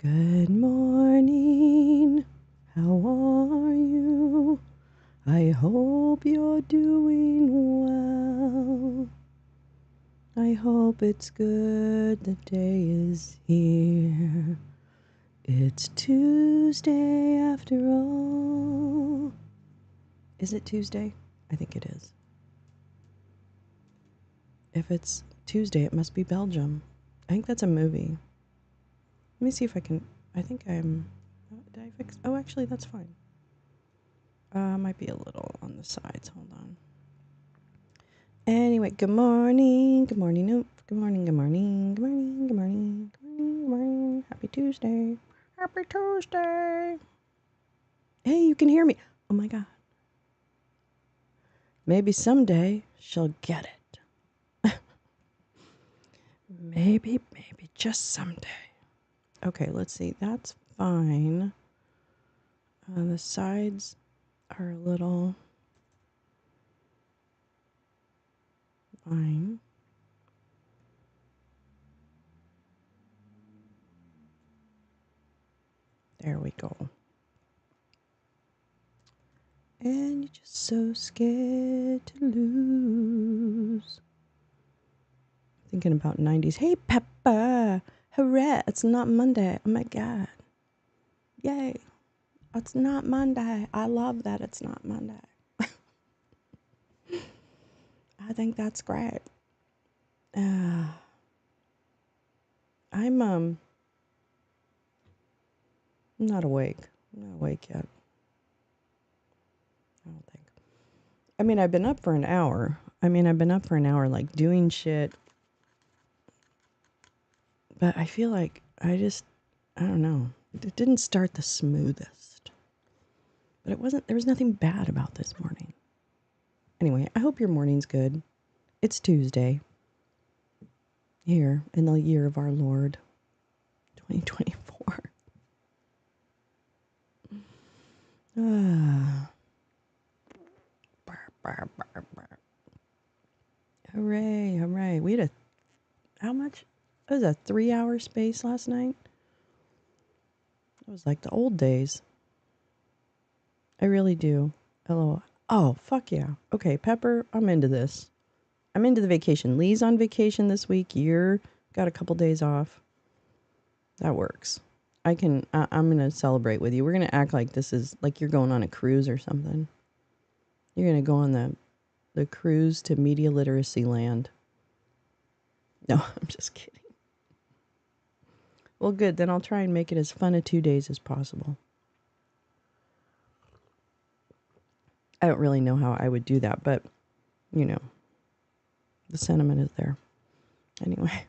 Good morning. How are you? I hope you're doing well. I hope it's good. The day is here. It's Tuesday after all. Is it Tuesday? I think it is. If it's Tuesday, it must be Belgium. I think that's a movie. Let me see if I can. I think I'm. Did I fix? Oh, actually, that's fine. Might be a little on the sides. Hold on. Anyway, good morning. Good morning. Nope. Good morning. Good morning. Good morning. Good morning. Good morning. Good morning. Happy Tuesday. Happy Tuesday. Hey, you can hear me. Oh my God. Maybe someday she'll get it. maybe just someday. Okay, let's see. That's fine. The sides are a little fine. There we go. And you're just so scared to lose. Thinking about 90s. Hey, Peppa. Hooray. It's not Monday. Oh, my God. Yay. It's not Monday. I love that it's not Monday. I think that's great. I'm not awake. I'm not awake yet. I don't think. I mean, I've been up for an hour. Like, doing shit. But I feel like I don't know. It didn't start the smoothest. But there was nothing bad about this morning. Anyway, I hope your morning's good. It's Tuesday. Here in the year of our Lord, 2024. Hooray, hooray. We had how much? It was a 3-hour space last night. It was like the old days. I really do. LOL. Oh, fuck yeah. Okay, Pepper, I'm into this. I'm into the vacation. Lee's on vacation this week. You're got a couple days off. That works. I'm going to celebrate with you. We're going to act like this is like you're going on a cruise or something. You're going to go on the cruise to media literacy land. No, I'm just kidding. Well, good. Then I'll try and make it as fun a 2 days as possible. I don't really know how I would do that, but, you know, the sentiment is there. Anyway,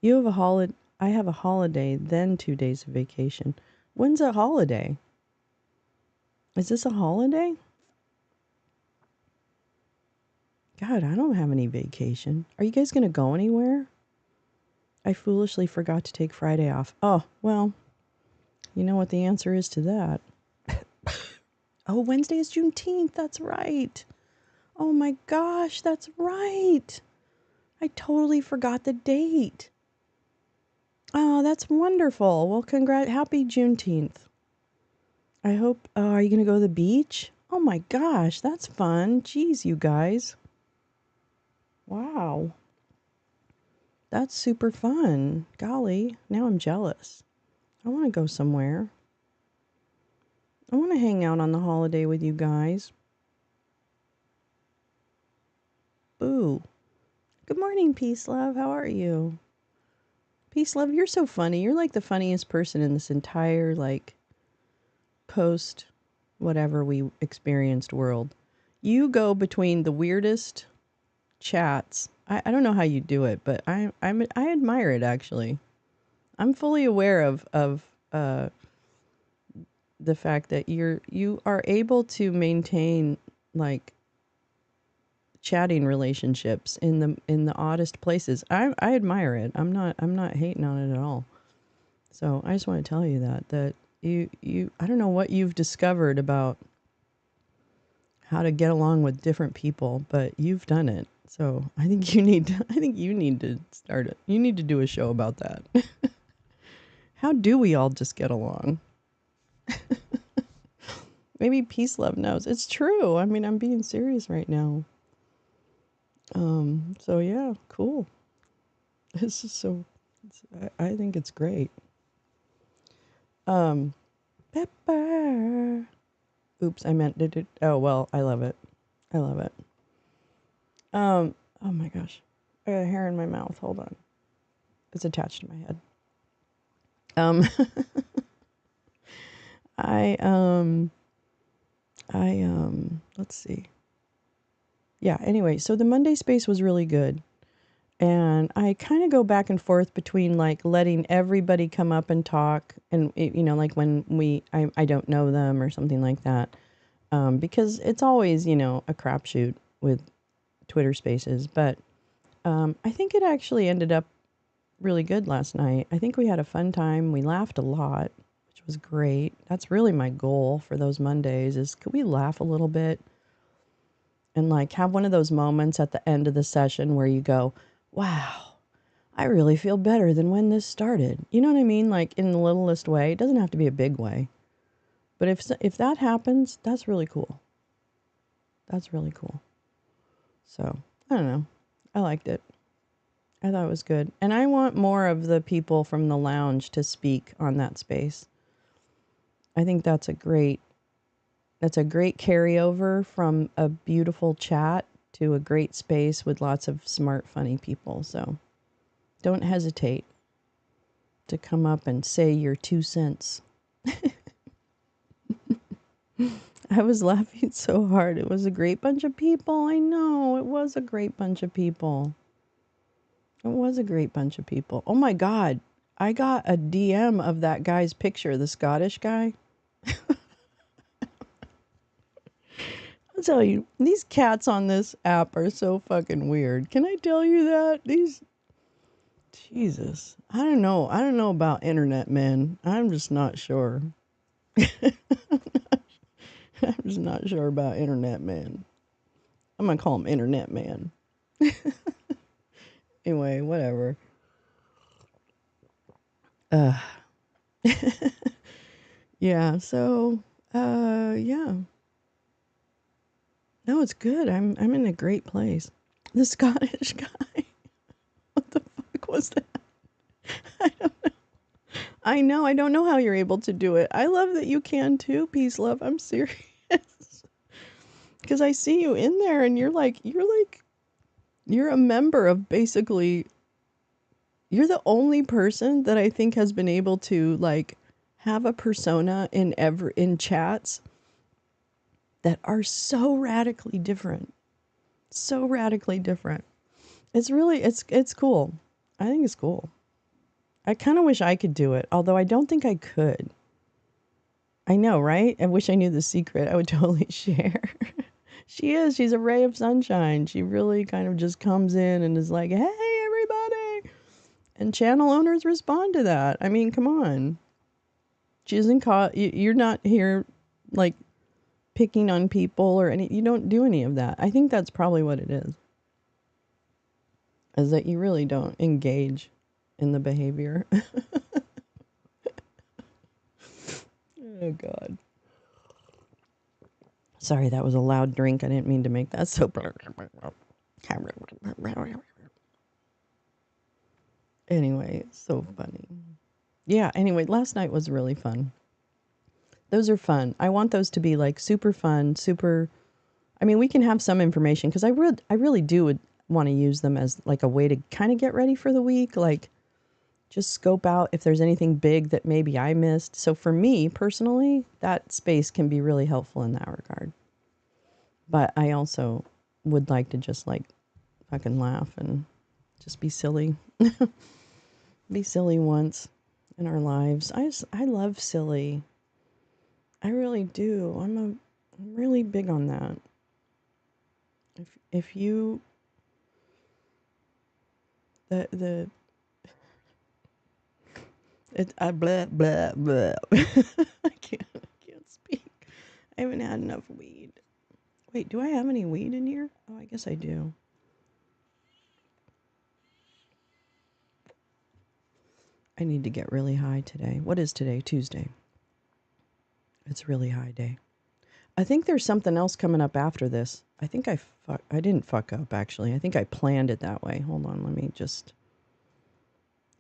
you have a holiday. I have a holiday, then 2 days of vacation. When's a holiday? Is this a holiday? God, I don't have any vacation. Are you guys going to go anywhere? I foolishly forgot to take Friday off. Oh, well, you know what the answer is to that. Oh, Wednesday is Juneteenth. That's right. Oh my gosh, that's right. I totally forgot the date. Oh, that's wonderful. Well, happy Juneteenth. I hope, are you going to go to the beach? Oh my gosh, that's fun. Jeez, you guys. Wow. That's super fun. Golly, now I'm jealous. I want to go somewhere. I want to hang out on the holiday with you guys. Boo. Good morning, Peace Love. How are you? Peace Love, you're so funny. You're like the funniest person in this entire, like, post whatever we experienced world. You go between the weirdest chats. I don't know how you do it, but I admire it, actually. I'm fully aware of the fact that you are able to maintain, like, chatting relationships in the oddest places. I admire it. I'm not hating on it at all. So I just want to tell you that you I don't know what you've discovered about how to get along with different people, but you've done it. So I think you need to start it. You need to do a show about that. How do we all just get along? Maybe Peace Love knows. It's true. I mean, I'm being serious right now. So yeah, cool. This is so, I think it's great. Pepper. Oops, I meant did it. Oh, well, I love it. I love it. Oh my gosh. I got a hair in my mouth. Hold on. It's attached to my head. Um, I, um, let's see. Yeah, anyway, so the Monday space was really good. And I kind of go back and forth between like letting everybody come up and talk and, like when I don't know them or something like that. Because it's always, a crapshoot with Twitter spaces. But I think it actually ended up really good last night. I think we had a fun time. We laughed a lot, which was great. That's really my goal for those Mondays is could we laugh a little bit and like have one of those moments at the end of the session where you go, wow, I really feel better than when this started. You know what I mean? Like in the littlest way. It doesn't have to be a big way. But if that happens, that's really cool. That's really cool. So, I don't know. I liked it. I thought it was good. And I want more of the people from the lounge to speak on that space. I think that's a great carryover from a beautiful chat to a great space with lots of smart, funny people. So don't hesitate to come up and say your 2 cents. I was laughing so hard. It was a great bunch of people. I know. It was a great bunch of people. It was a great bunch of people. Oh my God. I got a DM of that guy's picture, the Scottish guy. I'll tell you, these cats on this app are so fucking weird. Can I tell you that? Jesus. I don't know. I don't know about internet men. I'm just not sure. I'm just not sure about internet man. I'm gonna call him internet man. Anyway, whatever. Uh, yeah, so, yeah. No, it's good. I'm in a great place. The Scottish guy. What the fuck was that? I don't know. I know. I don't know how you're able to do it. I love that you can too, Peace Love. I'm serious. Because I see you in there and you're a member of basically, you're the only person that I think has been able to like have a persona in chats that are so radically different. So radically different. It's cool. I think it's cool. I kind of wish I could do it, although I don't think I could. I know, right? I wish I knew the secret. I would totally share. She is. She's a ray of sunshine. She really kind of just comes in and is like, "Hey, everybody." And channel owners respond to that. I mean, come on. She isn't caught. You're not here like picking on people or any, you don't do any of that. I think that's probably what it is that you really don't engage in the behavior. Oh, God. Sorry, that was a loud drink. I didn't mean to make that so. Anyway, it's so funny. Yeah, anyway, last night was really fun. Those are fun. I want those to be like super fun, super. I mean, we can have some information because I really do want to use them as like a way to kind of get ready for the week. Like just scope out if there's anything big that maybe I missed. So for me personally, that space can be really helpful in that regard. But I also would like to just like fucking laugh and just be silly. Be silly once in our lives. I love silly. I really do. I'm really big on that. If you the it blah blah blah. I can't speak. I haven't had enough weed. Wait, do I have any weed in here? Oh, I guess I do. I need to get really high today. What is today? Tuesday. It's really high day. I think there's something else coming up after this. I think I didn't fuck up, actually. I think I planned it that way. Hold on, let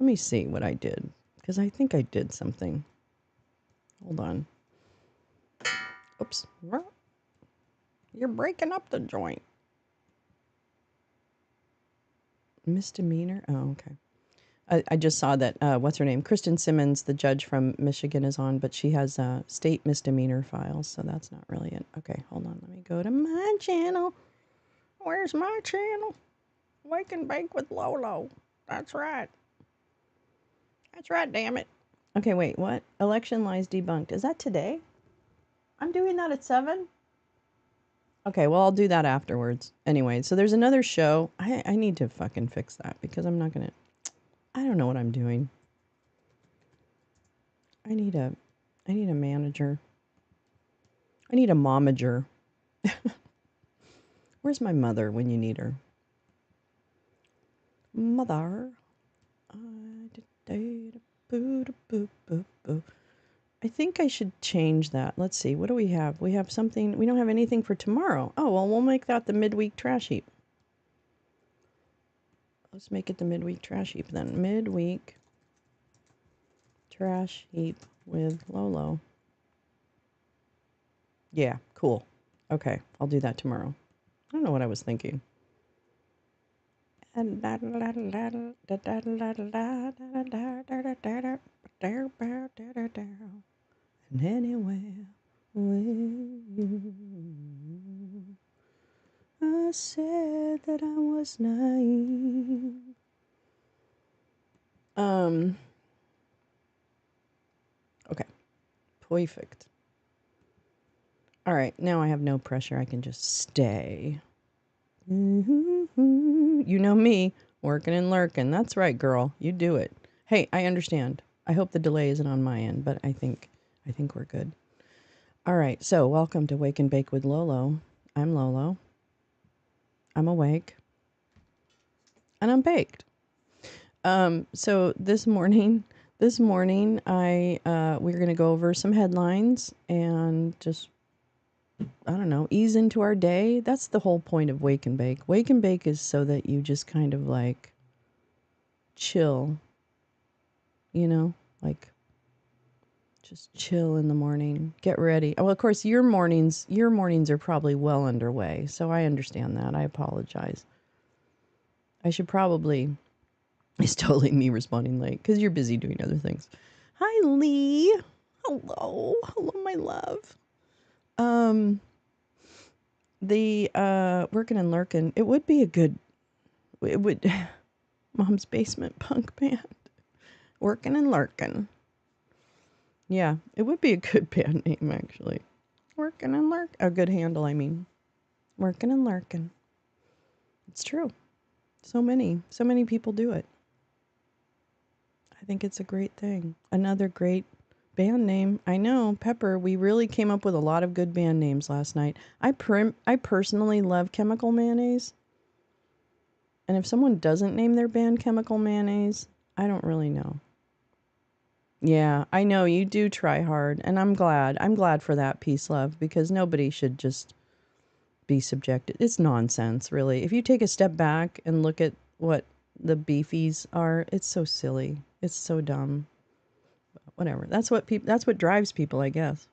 me see what I did. Because I think I did something. Hold on. Oops. You're breaking up the joint. Misdemeanor? Oh, okay. I just saw that, what's her name? Kristen Simmons, the judge from Michigan, is on, but she has state misdemeanor files, so that's not really it. Okay, hold on. Let me go to my channel. Where's my channel? Wake and Bake with Lolo. That's right. That's right, damn it. Okay, wait, what? Election lies debunked. Is that today? I'm doing that at 7? Okay, well, I'll do that afterwards. Anyway, so there's another show. I need to fucking fix that because I'm not going to... I don't know what I'm doing. I need a manager. I need a momager. Where's my mother when you need her? Mother. I think I should change that. Let's see. What do we have? We have something. We don't have anything for tomorrow. Oh, well, we'll make that the midweek trash heap. Let's make it the midweek trash heap then. Midweek trash heap with Lolo. Yeah, cool. Okay, I'll do that tomorrow. I don't know what I was thinking. And anywhere I said that I was naive. Okay. Perfect. All right, now I have no pressure. I can just stay. You know me, working and lurking. That's right, girl. You do it. Hey, I understand. I hope the delay isn't on my end, but I think we're good. All right, so welcome to Wake and Bake with Lolo. I'm Lolo. I'm awake. And I'm baked. So this morning we're going to go over some headlines and just, I don't know, ease into our day. That's the whole point of Wake and Bake. Wake and Bake is so that you just kind of like chill, like just chill in the morning, get ready. Well, of course, your mornings are probably well underway. So I understand that. I apologize. It's totally me responding late because you're busy doing other things. Hi, Lee. Hello, my love. The working and lurking. It would Mom's Basement Punk Band. Working and lurking. Yeah, it would be a good band name actually. Working and lurk. A good handle, I mean. Working and lurking. It's true. So many people do it. I think it's a great thing. Another great band name. I know, Pepper, we really came up with a lot of good band names last night. I personally love Chemical Mayonnaise. And if someone doesn't name their band Chemical Mayonnaise, I don't really know. Yeah, I know you do try hard, and I'm glad. I'm glad for that, Peace Love, because nobody should just be subjected. It's nonsense, really. If you take a step back and look at what the beefies are, it's so silly. It's so dumb. Whatever. That's what drives people, I guess.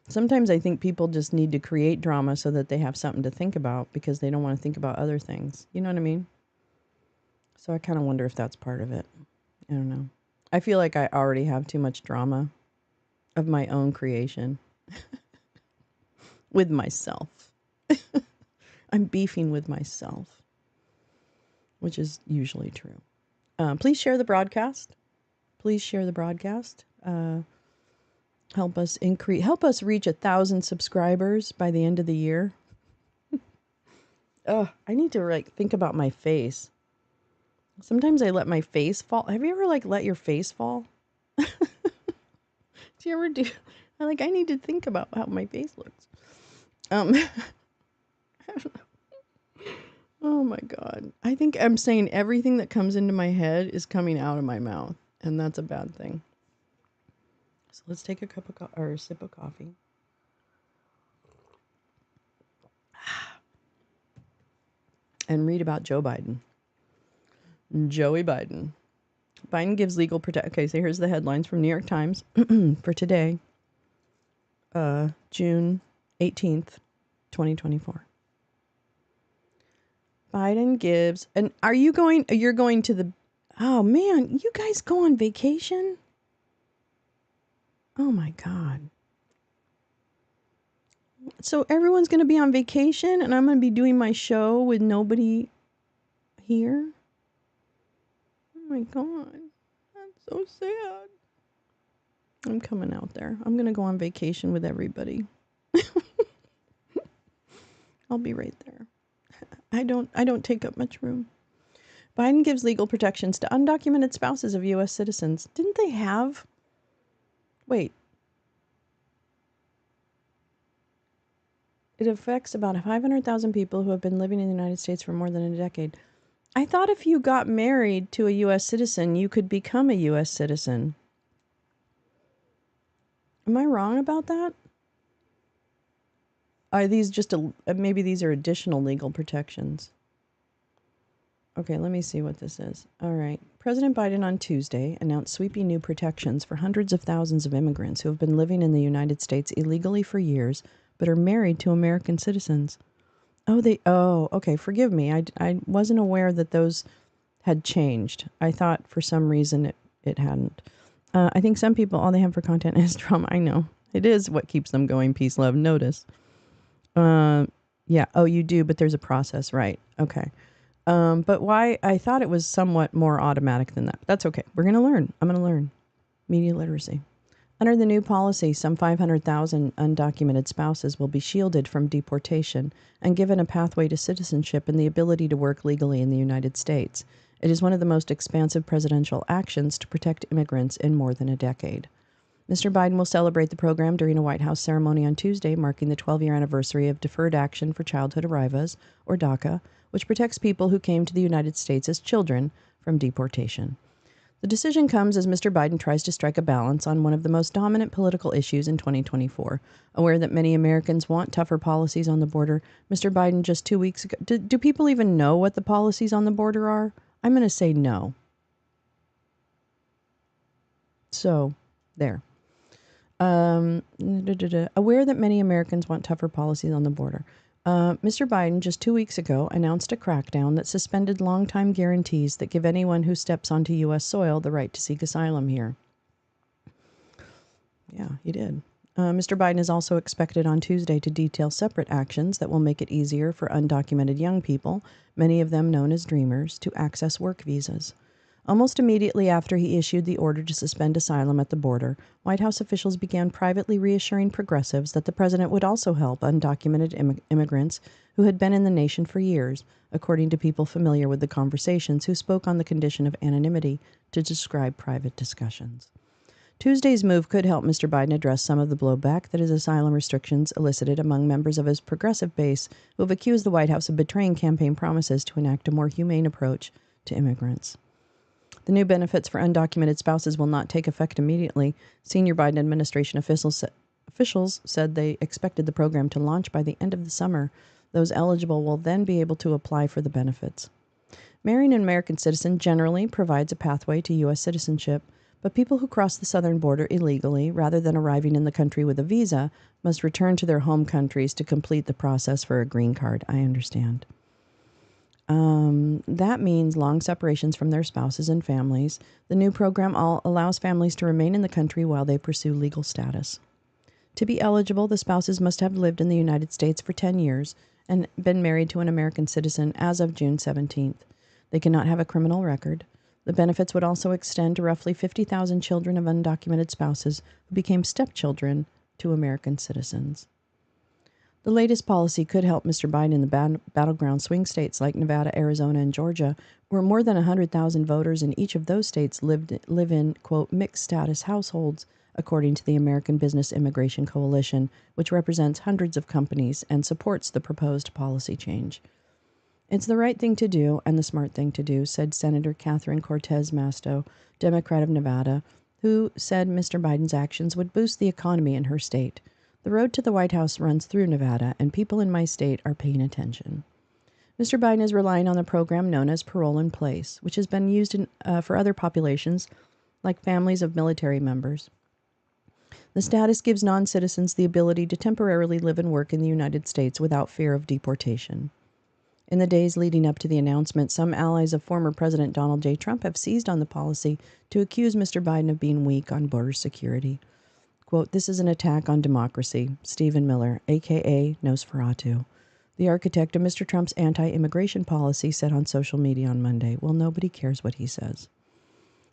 Sometimes I think people just need to create drama so that they have something to think about because they don't want to think about other things. You know what I mean? So I kind of wonder if that's part of it. I don't know. I feel like I already have too much drama of my own creation with myself. I'm beefing with myself, which is usually true. Please share the broadcast. Please share the broadcast. Help us reach 1,000 subscribers by the end of the year. I need to think about my face. Sometimes I let my face fall. Have you ever let your face fall? Do you ever do? I need to think about how my face looks. I don't know. Oh my God. I think I'm saying everything that comes into my head is coming out of my mouth, and that's a bad thing. So let's take a cup of or a sip of coffee. And read about Joe Biden. Joey Biden. Biden gives legal protection. Okay, so here's the headlines from New York Times for today, June 18th, 2024. Biden gives, and you're going to the, oh man, you guys go on vacation? Oh my God. So everyone's going to be on vacation and I'm going to be doing my show with nobody here? Oh my God. That's so sad. I'm coming out there. I'm going to go on vacation with everybody. I'll be right there. I don't take up much room. Biden gives legal protections to undocumented spouses of U.S. citizens. Didn't they have? Wait. It affects about 500,000 people who have been living in the United States for more than a decade. I thought if you got married to a U.S. citizen, you could become a U.S. citizen. Am I wrong about that? Are these just maybe these are additional legal protections? Okay, let me see what this is. All right. President Biden on Tuesday announced sweeping new protections for hundreds of thousands of immigrants who have been living in the United States illegally for years but are married to American citizens. Okay, forgive me. I wasn't aware that those had changed. I thought for some reason it hadn't. I think some people, all they have for content is drama. I know. It is what keeps them going. Peace, love, notice. Yeah. Oh, you do, but there's a process, right? Okay. But why? I thought it was somewhat more automatic than that. But that's okay. We're going to learn. I'm going to learn. Media literacy. Under the new policy, some 500,000 undocumented spouses will be shielded from deportation and given a pathway to citizenship and the ability to work legally in the United States. It is one of the most expansive presidential actions to protect immigrants in more than a decade. Mr. Biden will celebrate the program during a White House ceremony on Tuesday, marking the 12-year anniversary of Deferred Action for Childhood Arrivals, or DACA, which protects people who came to the United States as children from deportation. The decision comes as Mr. Biden tries to strike a balance on one of the most dominant political issues in 2024. Aware that many Americans want tougher policies on the border, Mr. Biden just 2 weeks ago... Do people even know what the policies on the border are? I'm going to say no. So, there. Aware that many Americans want tougher policies on the border. Mr. Biden just 2 weeks ago announced a crackdown that suspended longtime guarantees that give anyone who steps onto U.S. soil the right to seek asylum here. Yeah, he did. Mr. Biden is also expected on Tuesday to detail separate actions that will make it easier for undocumented young people, many of them known as dreamers, to access work visas. Almost immediately after he issued the order to suspend asylum at the border, White House officials began privately reassuring progressives that the president would also help undocumented immigrants who had been in the nation for years, according to people familiar with the conversations who spoke on the condition of anonymity to describe private discussions. Tuesday's move could help Mr. Biden address some of the blowback that his asylum restrictions elicited among members of his progressive base who have accused the White House of betraying campaign promises to enact a more humane approach to immigrants. The new benefits for undocumented spouses will not take effect immediately. Senior Biden administration officials said they expected the program to launch by the end of the summer. Those eligible will then be able to apply for the benefits. Marrying an American citizen generally provides a pathway to U.S. citizenship, but people who cross the southern border illegally, rather than arriving in the country with a visa, must return to their home countries to complete the process for a green card. I understand. That means long separations from their spouses and families. The new program allows families to remain in the country while they pursue legal status. To be eligible, the spouses must have lived in the United States for 10 years and been married to an American citizen as of June 17th. They cannot have a criminal record. The benefits would also extend to roughly 50,000 children of undocumented spouses who became stepchildren to American citizens. The latest policy could help Mr. Biden in the battleground swing states like Nevada, Arizona, and Georgia, where more than 100,000 voters in each of those states live in, quote, mixed status households, according to the American Business Immigration Coalition, which represents hundreds of companies and supports the proposed policy change. It's the right thing to do and the smart thing to do, said Senator Catherine Cortez Masto, Democrat of Nevada, who said Mr. Biden's actions would boost the economy in her state. The road to the White House runs through Nevada, and people in my state are paying attention. Mr. Biden is relying on the program known as Parole in Place, which has been used for other populations, like families of military members. The status gives non-citizens the ability to temporarily live and work in the United States without fear of deportation. In the days leading up to the announcement, some allies of former President Donald J. Trump have seized on the policy to accuse Mr. Biden of being weak on border security. Quote, "This is an attack on democracy," Stephen Miller, a.k.a. Nosferatu, the architect of Mr. Trump's anti-immigration policy, said on social media on Monday. Well, nobody cares what he says.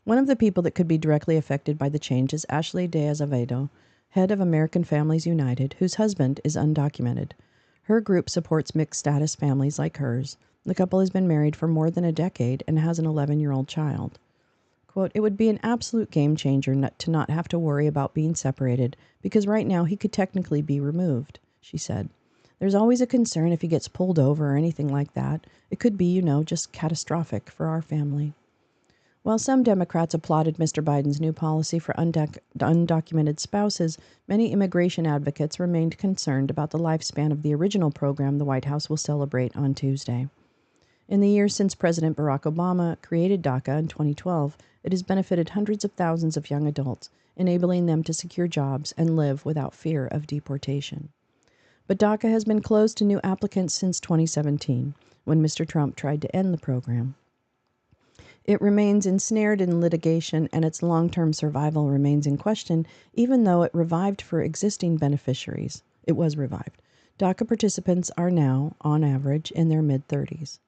One of the people that could be directly affected by the change is Ashley De Azevedo, head of American Families United, whose husband is undocumented. Her group supports mixed-status families like hers. The couple has been married for more than a decade and has an 11-year-old child. Quote, "It would be an absolute game changer to not have to worry about being separated, because right now he could technically be removed," she said. "There's always a concern if he gets pulled over or anything like that. It could be, just catastrophic for our family." While some Democrats applauded Mr. Biden's new policy for undocumented spouses, many immigration advocates remained concerned about the lifespan of the original program the White House will celebrate on Tuesday. In the years since President Barack Obama created DACA in 2012, it has benefited hundreds of thousands of young adults, enabling them to secure jobs and live without fear of deportation. But DACA has been closed to new applicants since 2017, when Mr. Trump tried to end the program. It remains ensnared in litigation, and its long-term survival remains in question, even though it revived for existing beneficiaries. It was revived. DACA participants are now, on average, in their mid-30s.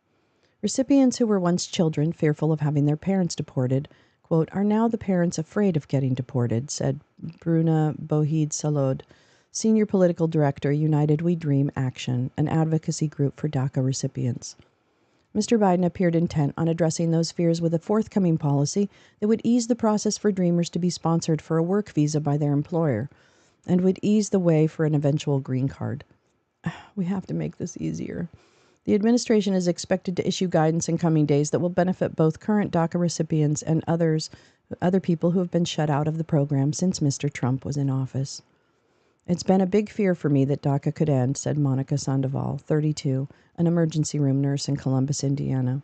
Recipients who were once children, fearful of having their parents deported, quote, "are now the parents afraid of getting deported," said Bruna Bohid Salod, senior political director, United We Dream Action, an advocacy group for DACA recipients. Mr. Biden appeared intent on addressing those fears with a forthcoming policy that would ease the process for Dreamers to be sponsored for a work visa by their employer and would ease the way for an eventual green card. We have to make this easier. The administration is expected to issue guidance in coming days that will benefit both current DACA recipients and other people who have been shut out of the program since Mr. Trump was in office. "It's been a big fear for me that DACA could end," said Monica Sandoval, 32, an emergency room nurse in Columbus, Indiana,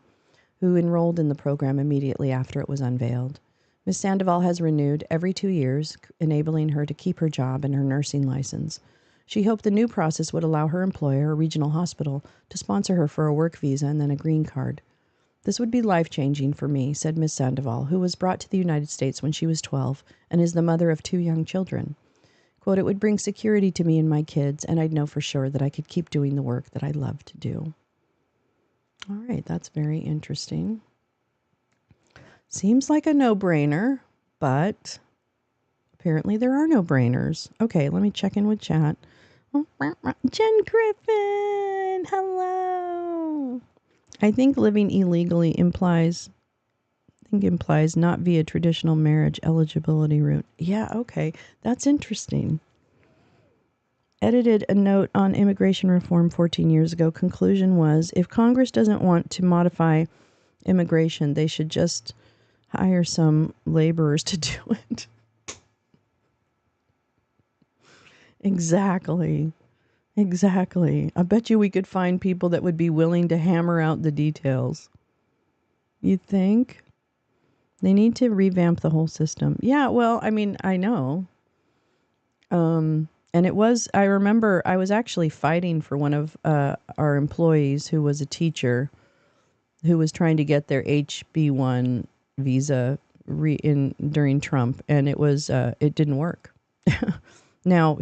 who enrolled in the program immediately after it was unveiled. Ms. Sandoval has renewed every 2 years, enabling her to keep her job and her nursing license. She hoped the new process would allow her employer, a regional hospital, to sponsor her for a work visa and then a green card. "This would be life-changing for me," said Ms. Sandoval, who was brought to the United States when she was 12 and is the mother of 2 young children. Quote, "It would bring security to me and my kids, and I'd know for sure that I could keep doing the work that I love to do." All right, that's very interesting. Seems like a no-brainer, but apparently there are no-brainers. Okay, let me check in with chat. Jen Griffin, hello. I think living illegally implies not via traditional marriage eligibility route. Yeah, okay. That's interesting. Edited a note on immigration reform 14 years ago. Conclusion was, if Congress doesn't want to modify immigration, they should just hire some laborers to do it. Exactly. I bet you we could find people that would be willing to hammer out the details. You think? They need to revamp the whole system. Yeah, well, I mean, I know. And I remember I was actually fighting for one of our employees who was a teacher who was trying to get their HB1 visa during Trump, and it didn't work. Now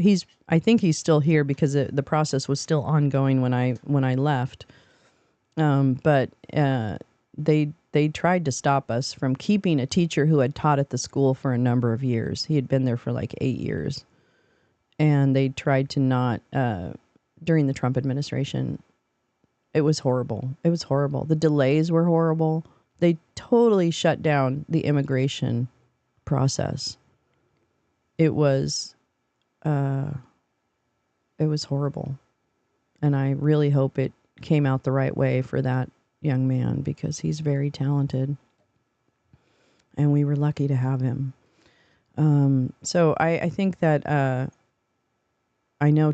I think he's still here because the process was still ongoing when I left. But they tried to stop us from keeping a teacher who had taught at the school for a number of years. He had been there for like 8 years. And they tried to not, during the Trump administration, it was horrible. It was horrible. The delays were horrible. They totally shut down the immigration process. It was horrible. And I really hope it came out the right way for that young man because he's very talented. And we were lucky to have him. So I think that I know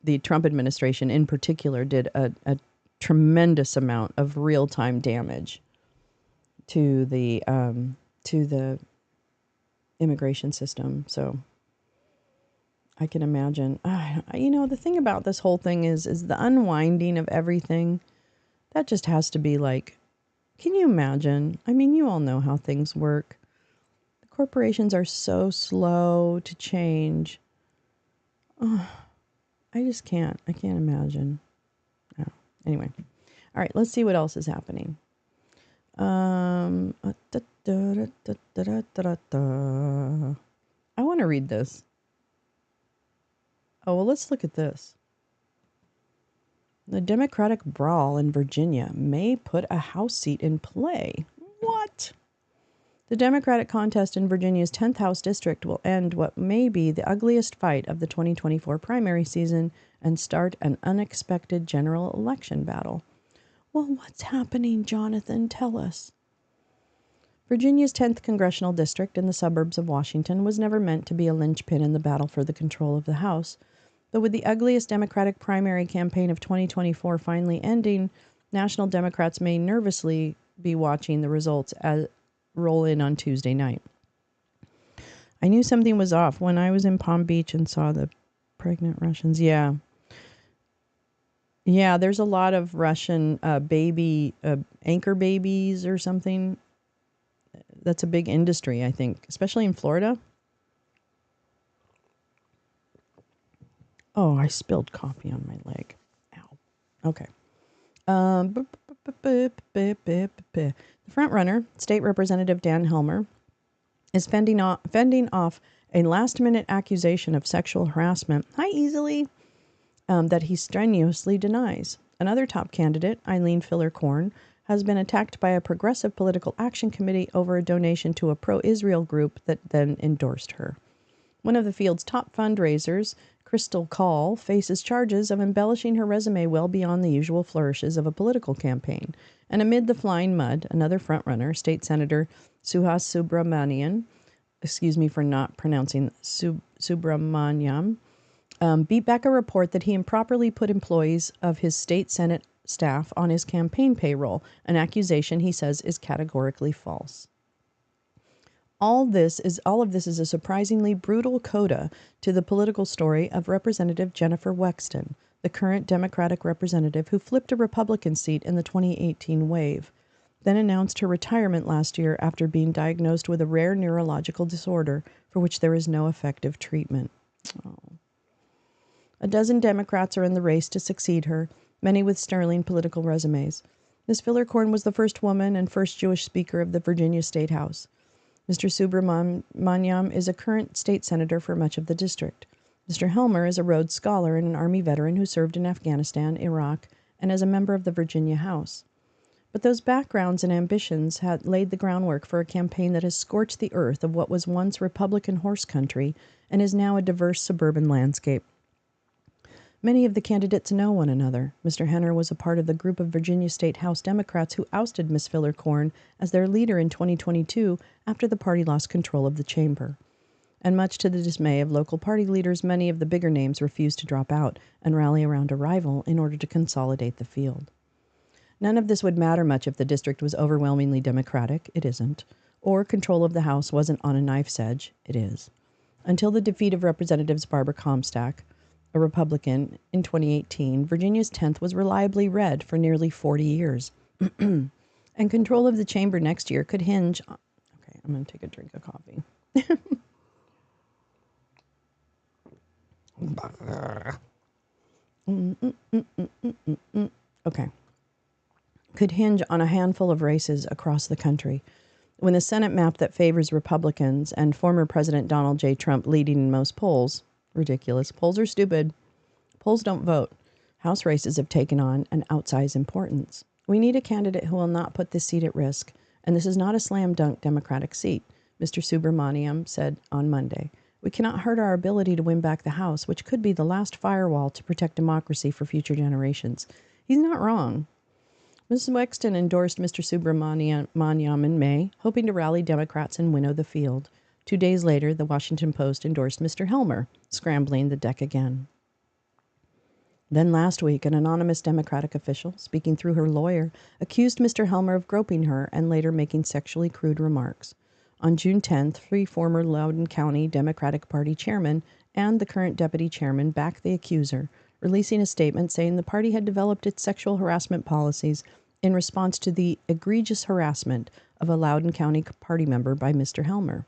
the Trump administration in particular, did a tremendous amount of real time damage to the immigration system. So I can imagine. The thing about this whole thing is the unwinding of everything. That just has to be like, can you imagine? I mean, you all know how things work. The corporations are so slow to change. Oh, I just can't. I can't imagine. No. Anyway. All right, let's see what else is happening. I want to read this. Oh, well, let's look at this. The Democratic brawl in Virginia may put a House seat in play. What? The Democratic contest in Virginia's 10th House District will end what may be the ugliest fight of the 2024 primary season and start an unexpected general election battle. Well, what's happening, Jonathan? Tell us. Virginia's 10th Congressional District in the suburbs of Washington was never meant to be a linchpin in the battle for the control of the House. But with the ugliest Democratic primary campaign of 2024 finally ending, national Democrats may nervously be watching the results as roll in on Tuesday night. I knew something was off when I was in Palm Beach and saw the pregnant Russians. Yeah, there's a lot of Russian baby anchor babies or something. That's a big industry, I think, especially in Florida. Oh, I spilled coffee on my leg. Ow. Okay. The front runner, State Representative Dan Helmer, is fending off a last-minute accusation of sexual harassment. Hi, easily. That he strenuously denies. Another top candidate, Eileen Filler-Corn, has been attacked by a progressive political action committee over a donation to a pro-Israel group that then endorsed her. One of the field's top fundraisers, Crystal Call, faces charges of embellishing her resume well beyond the usual flourishes of a political campaign. And amid the flying mud, another frontrunner, State Senator Suhas Subramanian, excuse me for not pronouncing Subramaniam, beat back a report that he improperly put employees of his state Senate staff on his campaign payroll, an accusation he says is categorically false. All of this is a surprisingly brutal coda to the political story of Representative Jennifer Wexton, the current Democratic representative who flipped a Republican seat in the 2018 wave, then announced her retirement last year after being diagnosed with a rare neurological disorder for which there is no effective treatment. Oh. A dozen Democrats are in the race to succeed her, many with sterling political resumes. Ms. Filler-Corn was the first woman and first Jewish Speaker of the Virginia State House. Mr. Subramaniam is a current state senator for much of the district. Mr. Helmer is a Rhodes Scholar and an Army veteran who served in Afghanistan, Iraq, and as a member of the Virginia House. But those backgrounds and ambitions had laid the groundwork for a campaign that has scorched the earth of what was once Republican horse country and is now a diverse suburban landscape. Many of the candidates know one another. Mr. Henner was a part of the group of Virginia State House Democrats who ousted Ms. Filler-Corn as their leader in 2022 after the party lost control of the chamber. And much to the dismay of local party leaders, many of the bigger names refused to drop out and rally around a rival in order to consolidate the field. None of this would matter much if the district was overwhelmingly Democratic. It isn't. Or control of the House wasn't on a knife's edge. It is. Until the defeat of Representatives Barbara Comstock, a Republican, in 2018, Virginia's 10th was reliably red for nearly 40 years. And control of the chamber next year could hinge on... Okay, I'm going to take a drink of coffee. Okay. Could hinge on a handful of races across the country. When the Senate map that favors Republicans and former President Donald J. Trump leading in most polls... Ridiculous. Polls are stupid. Polls don't vote. House races have taken on an outsized importance. We need a candidate who will not put this seat at risk, and this is not a slam dunk Democratic seat, Mr. Subramaniam said on Monday. We cannot hurt our ability to win back the House, which could be the last firewall to protect democracy for future generations. He's not wrong. Mrs. Wexton endorsed Mr. Subramaniam in May, hoping to rally Democrats and winnow the field. 2 days later, the Washington Post endorsed Mr. Helmer, scrambling the deck again. Then last week, an anonymous Democratic official, speaking through her lawyer, accused Mr. Helmer of groping her and later making sexually crude remarks. On June 10th, 3 former Loudoun County Democratic Party chairmen and the current deputy chairman backed the accuser, releasing a statement saying the party had developed its sexual harassment policies in response to the egregious harassment of a Loudoun County party member by Mr. Helmer.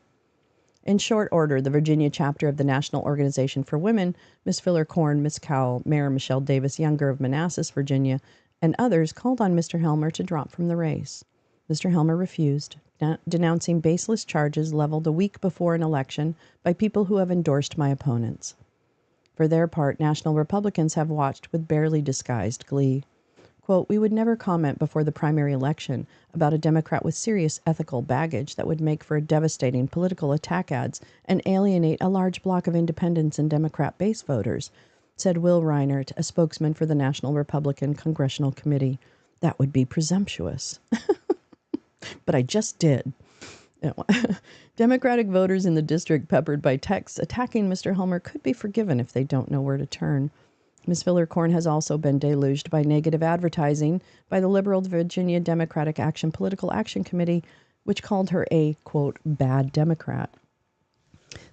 In short order, the Virginia chapter of the National Organization for Women, Ms. Filler Korn, Ms. Cowell, Mayor Michelle Davis Younger of Manassas, Virginia, and others called on Mr. Helmer to drop from the race. Mr. Helmer refused, denouncing baseless charges leveled a week before an election by people who have endorsed my opponents. For their part, national Republicans have watched with barely disguised glee. Quote, "We would never comment before the primary election about a Democrat with serious ethical baggage that would make for devastating political attack ads and alienate a large block of independents and Democrat base voters," said Will Reinert, a spokesman for the National Republican Congressional Committee. "That would be presumptuous." But I just did. Democratic voters in the district peppered by texts attacking Mr. Helmer could be forgiven if they don't know where to turn. Ms. Filler Korn has also been deluged by negative advertising by the liberal Virginia Democratic Political Action Committee, which called her a, quote, bad Democrat.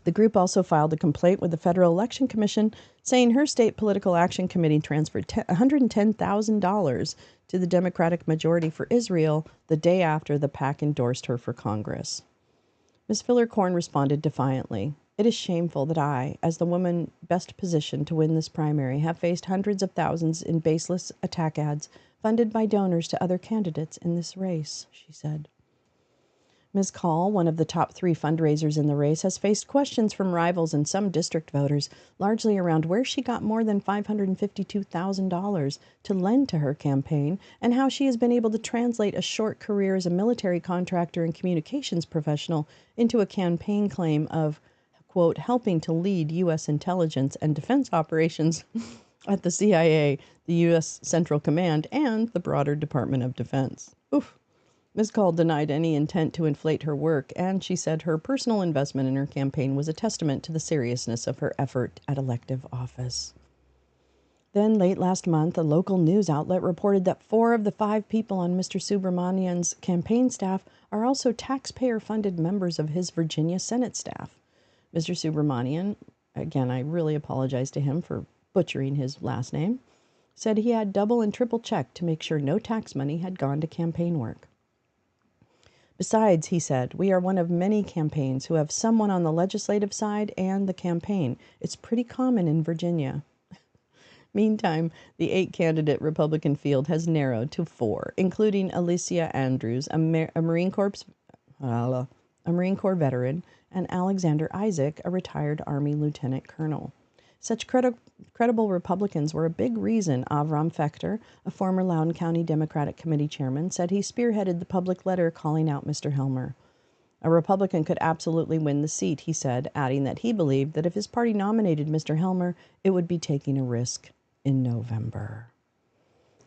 The group also filed a complaint with the Federal Election Commission, saying her state political action committee transferred $110,000 to the Democratic majority for Israel the day after the PAC endorsed her for Congress. Ms. Filler Korn responded defiantly. "It is shameful that I, as the woman best positioned to win this primary, have faced hundreds of thousands in baseless attack ads funded by donors to other candidates in this race," she said. Ms. Call, one of the top 3 fundraisers in the race, has faced questions from rivals and some district voters, largely around where she got more than $552,000 to lend to her campaign and how she has been able to translate a short career as a military contractor and communications professional into a campaign claim of, quote, helping to lead U.S. intelligence and defense operations at the CIA, the U.S. Central Command, and the broader Department of Defense. Oof. Ms. Call denied any intent to inflate her work, and she said her personal investment in her campaign was a testament to the seriousness of her effort at elective office. Then, late last month, a local news outlet reported that 4 of the 5 people on Mr. Subramanian's campaign staff are also taxpayer-funded members of his Virginia Senate staff. Mr. Subramanian, again, I really apologize to him for butchering his last name, said he had double and triple checked to make sure no tax money had gone to campaign work. Besides, he said, we are one of many campaigns who have someone on the legislative side and the campaign. It's pretty common in Virginia. Meantime, the 8-candidate Republican field has narrowed to 4, including Alicia Andrews, a Marine Corps veteran, and Alexander Isaac, a retired Army lieutenant colonel. Such credible Republicans were a big reason Avram Fechter, a former Loudoun County Democratic Committee chairman, said he spearheaded the public letter calling out Mr. Helmer. A Republican could absolutely win the seat, he said, adding that he believed that if his party nominated Mr. Helmer, it would be taking a risk in November.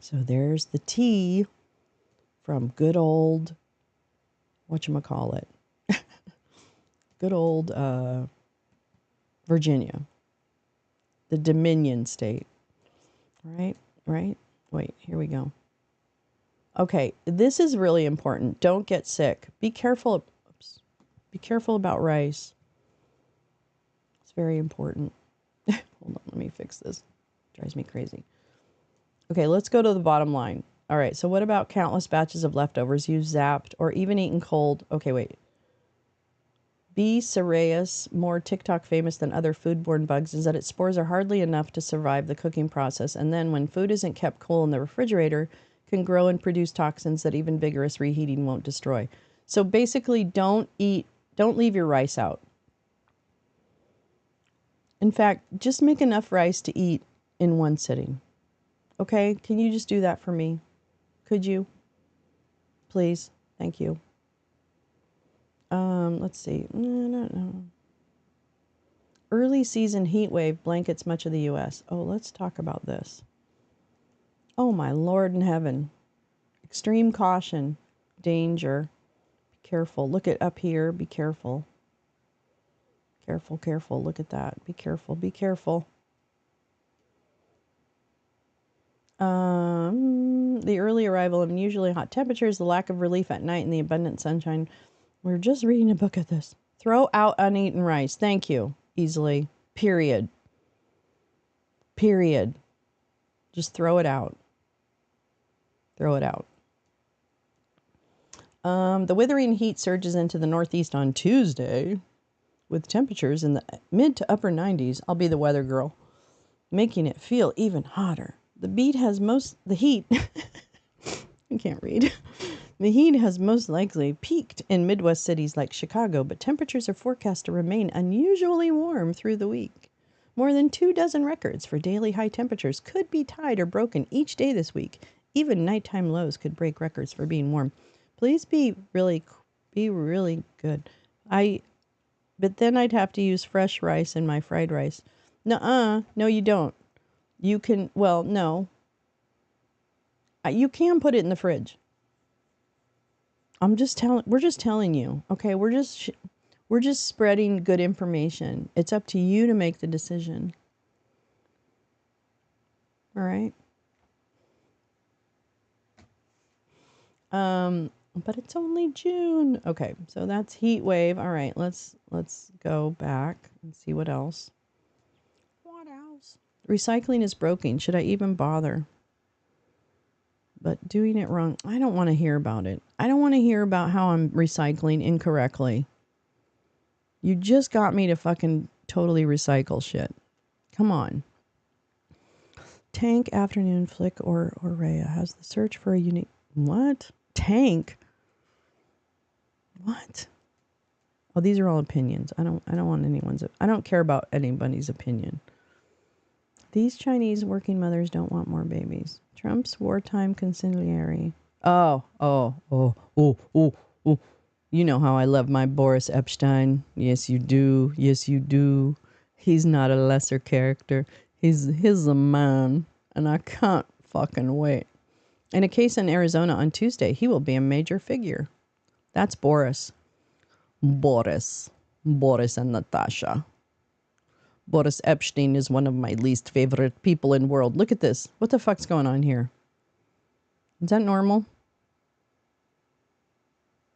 So there's the tea from good old, whatchamacallit, good old Virginia. The Dominion state. Right? Wait, here we go. Okay, this is really important. Don't get sick. Be careful. Be careful about rice. It's very important. Hold on, let me fix this. It drives me crazy. Okay, let's go to the bottom line. All right, so what about countless batches of leftovers you've zapped or even eaten cold? Okay, wait. B. cereus, more TikTok famous than other foodborne bugs, is that its spores are hardly enough to survive the cooking process, and then when food isn't kept cool in the refrigerator, can grow and produce toxins that even vigorous reheating won't destroy. So basically, don't leave your rice out. In fact, just make enough rice to eat in one sitting. Okay? Can you just do that for me? Could you? Please. Thank you. Let's see. No. Early season heat wave blankets much of the U.S. Oh, let's talk about this. Oh, my Lord in heaven. Extreme caution. Danger. Be careful. Look at up here. Be careful. Careful, careful. Look at that. Be careful. Be careful. The early arrival of unusually hot temperatures, the lack of relief at night, and the abundant sunshine. We're just reading a book of this. Throw out uneaten rice. Thank you. Easily. Period. Period. Just throw it out. Throw it out. The withering heat surges into the northeast on Tuesday with temperatures in the mid to upper 90s. I'll be the weather girl, making it feel even hotter. The heat I can't read. The heat has most likely peaked in Midwest cities like Chicago, but temperatures are forecast to remain unusually warm through the week. More than 24 records for daily high temperatures could be tied or broken each day this week. Even nighttime lows could break records for being warm. Please be really good. But then I'd have to use fresh rice in my fried rice. No, you don't. You can, well, no. You can put it in the fridge. We're just telling you, okay? We're just spreading good information. It's up to you to make the decision. All right? But it's only June. Okay, so that's heat wave. All right, let's go back and see what else. What else? Recycling is broken. Should I even bother? But doing it wrong, I don't want to hear about it. I don't want to hear about how I'm recycling incorrectly. You just got me to fucking totally recycle shit. Come on. Tank, Afternoon, Flick, or Rhea has the search for a unique... What? Tank? What? Oh, these are all opinions. I don't want anyone's... I don't care about anybody's opinion. These Chinese working mothers don't want more babies. Trump's wartime conciliary. Oh. You know how I love my Boris Epstein. Yes, you do. Yes, you do. He's not a lesser character. He's a man. And I can't fucking wait. In a case in Arizona on Tuesday, he will be a major figure. That's Boris. Boris and Natasha. Boris Epstein is one of my least favorite people in the world. Look at this. What the fuck's going on here? Is that normal?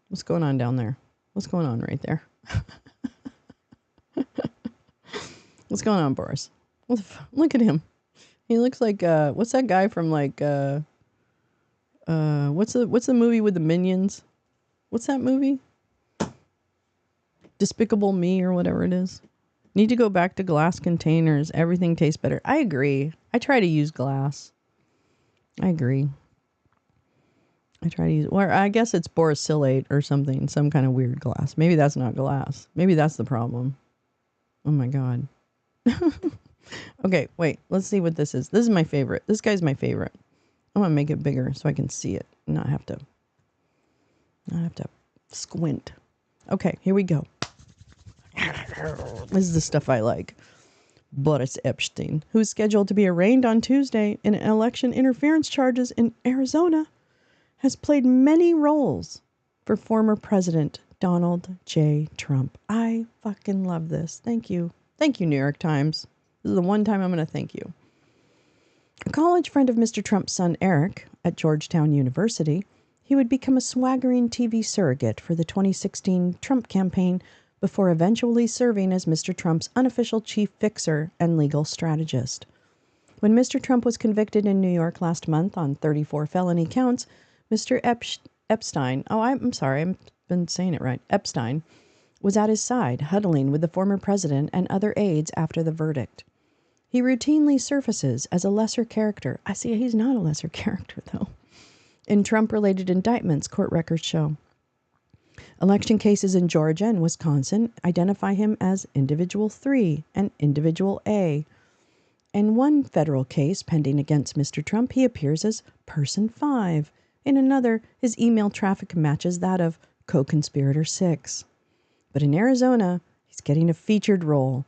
What's going on down there? What's going on right there? What's going on, Boris? Look at him. He looks like what's that guy from like what's the movie with the Minions? What's that movie? Despicable Me or whatever it is. Need to go back to glass containers. Everything tastes better. I agree. I try to use glass. I agree. I try to use... Well, I guess it's borosilicate or something. Some kind of weird glass. Maybe that's not glass. Maybe that's the problem. Oh my God. Okay, wait. Let's see what this is. This is my favorite. This guy's my favorite. I'm going to make it bigger so I can see it. And not have to squint. Okay, here we go. This is the stuff I like. Boris Epstein, who is scheduled to be arraigned on Tuesday in election interference charges in Arizona, has played many roles for former President Donald J. Trump. I fucking love this. Thank you. Thank you, New York Times. This is the one time I'm going to thank you. A college friend of Mr. Trump's son, Eric, at Georgetown University, he would become a swaggering TV surrogate for the 2016 Trump campaign before eventually serving as Mr. Trump's unofficial chief fixer and legal strategist. When Mr. Trump was convicted in New York last month on 34 felony counts, Mr. Epstein, I'm sorry, I've been saying it right, Epstein, was at his side, huddling with the former president and other aides after the verdict. He routinely surfaces as a lesser character. I see he's not a lesser character, though. In Trump-related indictments, court records show. Election cases in Georgia and Wisconsin identify him as Individual 3 and Individual A. In one federal case pending against Mr. Trump, he appears as Person 5. In another, his email traffic matches that of Co-Conspirator 6. But in Arizona, he's getting a featured role.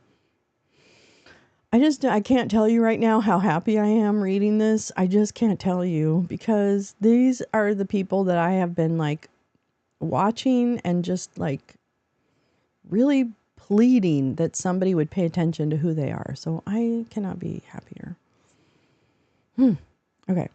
I can't tell you right now how happy I am reading this. I just can't tell you because these are the people that I have been like watching and just like really pleading that somebody would pay attention to who they are. So I cannot be happier. Okay.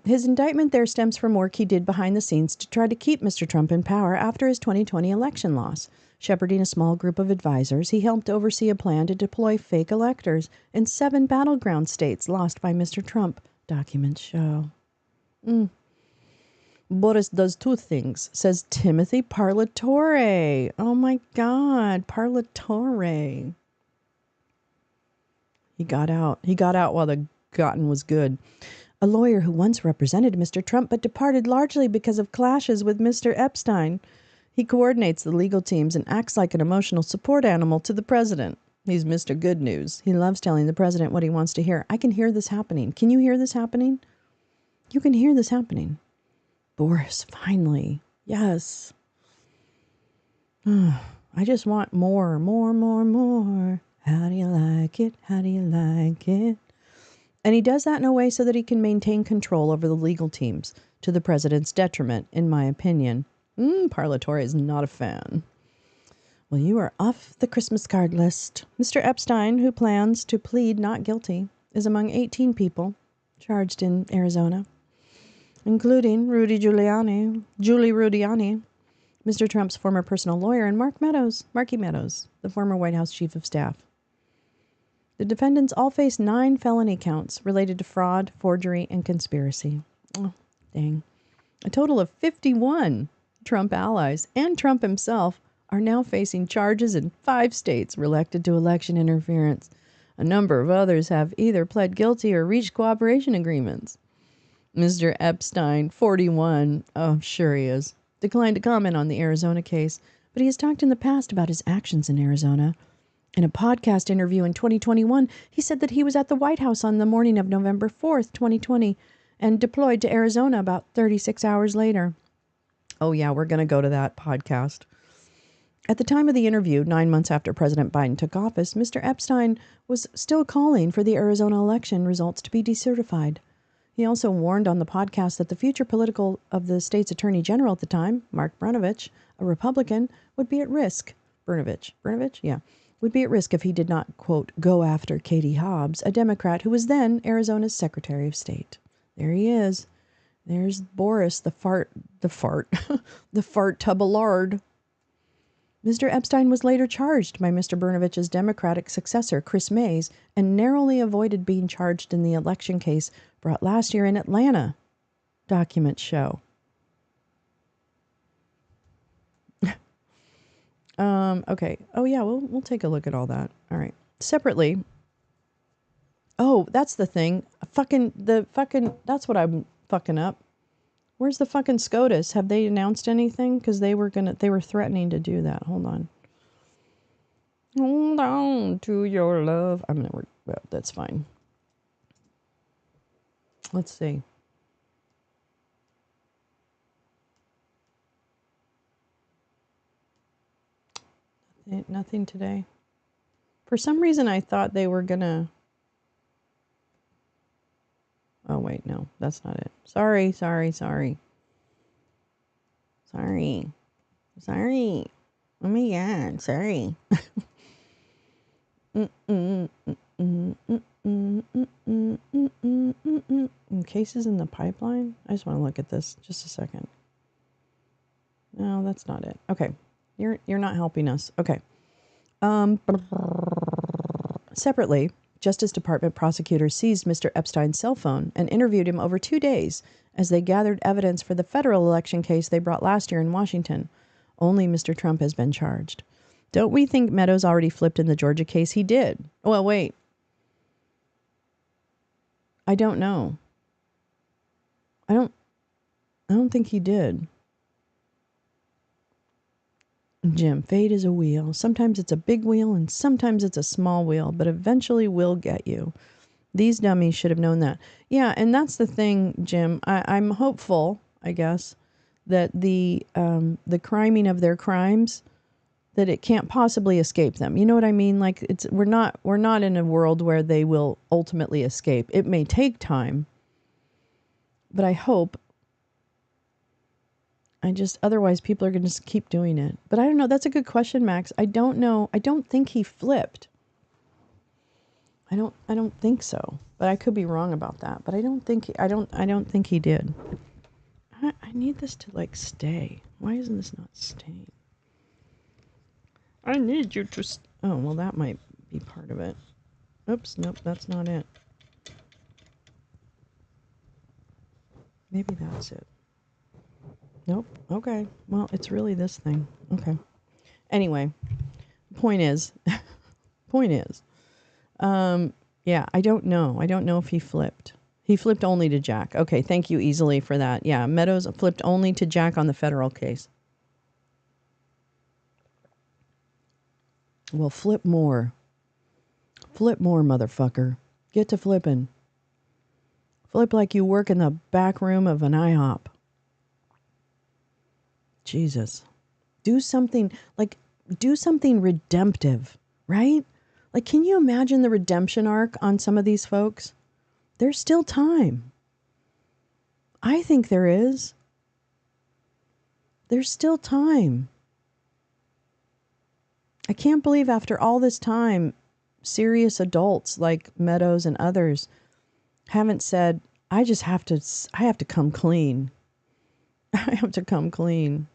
His indictment there stems from work he did behind the scenes to try to keep Mr. Trump in power after his 2020 election loss. Shepherding a small group of advisors, he helped oversee a plan to deploy fake electors in 7 battleground states lost by Mr. Trump, documents show. Boris does 2 things, says Timothy Parlatore. Oh my God, Parlatore. He got out. He got out while the gotten was good. A lawyer who once represented Mr. Trump but departed largely because of clashes with Mr. Epstein. He coordinates the legal teams and acts like an emotional support animal to the president. He's Mr. Good News. He loves telling the president what he wants to hear. I can hear this happening. Can you hear this happening? You can hear this happening. Boris, finally. Yes. I just want more. How do you like it? How do you like it? And he does that in a way so that he can maintain control over the legal teams, to the president's detriment, in my opinion. Parlatore is not a fan. Well, you are off the Christmas card list. Mr. Epstein, who plans to plead not guilty, is among 18 people charged in Arizona, including Rudy Giuliani, Mr. Trump's former personal lawyer, and Marky Meadows, the former White House chief of staff. The defendants all face 9 felony counts related to fraud, forgery, and conspiracy. Oh, dang. A total of 51 Trump allies and Trump himself are now facing charges in 5 states related to election interference. A number of others have either pled guilty or reached cooperation agreements. Mr. Epstein, 41, oh, sure he is, declined to comment on the Arizona case, but he has talked in the past about his actions in Arizona. In a podcast interview in 2021, he said that he was at the White House on the morning of November 4th, 2020, and deployed to Arizona about 36 hours later. Oh, yeah, we're going to go to that podcast. At the time of the interview, 9 months after President Biden took office, Mr. Epstein was still calling for the Arizona election results to be decertified. He also warned on the podcast that the future political of the state's attorney general at the time, Mark Brnovich, a Republican, would be at risk. Brnovich? Yeah. Would be at risk if he did not, quote, go after Katie Hobbs, a Democrat who was then Arizona's Secretary of State. There he is. There's Boris, the fart tub of lard. Mr. Epstein was later charged by Mr. Brnovich's Democratic successor, Chris Mays, and narrowly avoided being charged in the election case brought last year in Atlanta, documents show. Okay. Oh, yeah, we'll take a look at all that. All right. Separately. Oh, that's the thing. That's what I'm fucking up. Where's the fucking SCOTUS? Have they announced anything? Because they were threatening to do that. Hold on. Hold on to your love. Well, that's fine. Let's see. Nothing today. For some reason, I thought they were gonna. Oh, wait, no, that's not it. Sorry. Oh my God, sorry. Cases in the pipeline? I just want to look at this. Just a second. No, that's not it. Okay. You're not helping us. Okay. Separately, Justice Department prosecutors seized Mr. Epstein's cell phone and interviewed him over 2 days as they gathered evidence for the federal election case they brought last year in Washington. Only Mr. Trump has been charged. Don't we think Meadows already flipped in the Georgia case? He did. Well, wait. I don't know. I don't think he did. Jim, fate is a wheel. Sometimes it's a big wheel and sometimes it's a small wheel, but eventually will get you. These dummies should have known that. Yeah, and that's the thing, Jim. I'm hopeful, I guess, that the criming of their crimes that it can't possibly escape them. You know what I mean? Like we're not in a world where they will ultimately escape. It may take time, but I hope. Otherwise people are going to just keep doing it. But I don't know. That's a good question, Max. I don't know. I don't think he flipped. I don't think so. But I could be wrong about that. But I don't think he did. I need this to like stay. Why isn't this not staying? I need you to oh, well that might be part of it. Oops, nope, that's not it. Maybe that's it. Nope. Okay. Well, it's really this thing. Okay. Anyway, point is, yeah, I don't know. I don't know if he flipped. He flipped only to Jack. Okay, thank you easily for that. Yeah, Meadows flipped only to Jack on the federal case. Well, flip more. Flip more, motherfucker. Get to flipping. Flip like you work in the back room of an IHOP. Jesus. Do something redemptive, right? Like, can you imagine the redemption arc on some of these folks? There's still time. I think there is. There's still time. I can't believe after all this time, serious adults like Meadows and others haven't said, I have to come clean. I have to come clean.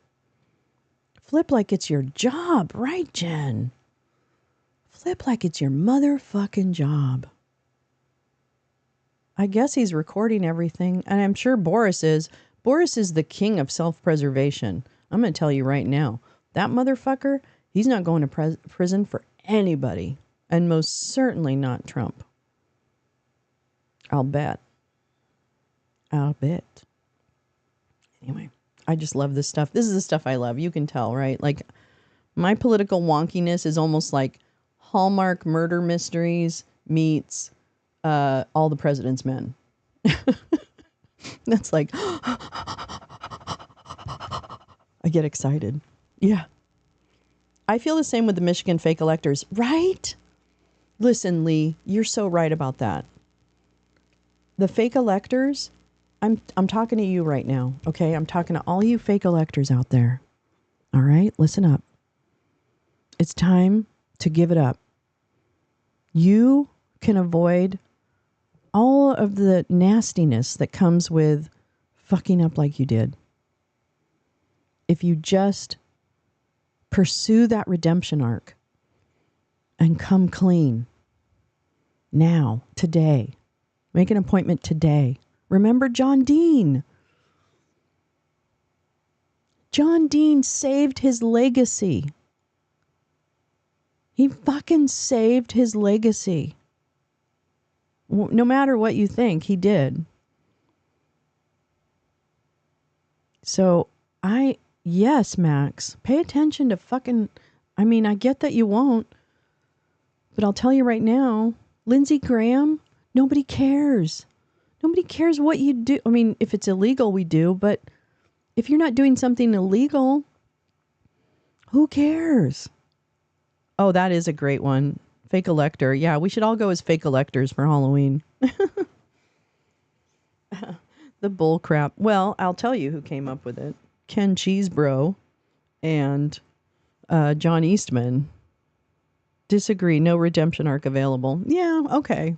Flip like it's your job, right, Jen? Flip like it's your motherfucking job. I guess he's recording everything, and I'm sure Boris is. Boris is the king of self-preservation. I'm going to tell you right now. That motherfucker, he's not going to prison for anybody, and most certainly not Trump. I'll bet. Anyway, I just love this stuff. This is the stuff I love. You can tell, right? Like, my political wonkiness is almost like Hallmark murder mysteries meets All the President's Men. That's like, I get excited. Yeah. I feel the same with the Michigan fake electors, right? Listen, Lee, you're so right about that. The fake electors, I'm talking to you right now, okay? I'm talking to all you fake electors out there. All right? Listen up. It's time to give it up. You can avoid all of the nastiness that comes with fucking up like you did if you just pursue that redemption arc and come clean now, today. Make an appointment today. Remember John Dean. John Dean saved his legacy. He fucking saved his legacy. No matter what you think, he did. So yes, Max, pay attention to fucking, I mean, I get that you won't, but I'll tell you right now, Lindsey Graham, nobody cares. Nobody cares what you do. I mean, if it's illegal, we do, but if you're not doing something illegal, who cares? Oh, that is a great one. Fake elector. Yeah, we should all go as fake electors for Halloween. The bull crap. Well, I'll tell you who came up with it. Ken Cheesebro and John Eastman disagree. No redemption arc available. Yeah, okay.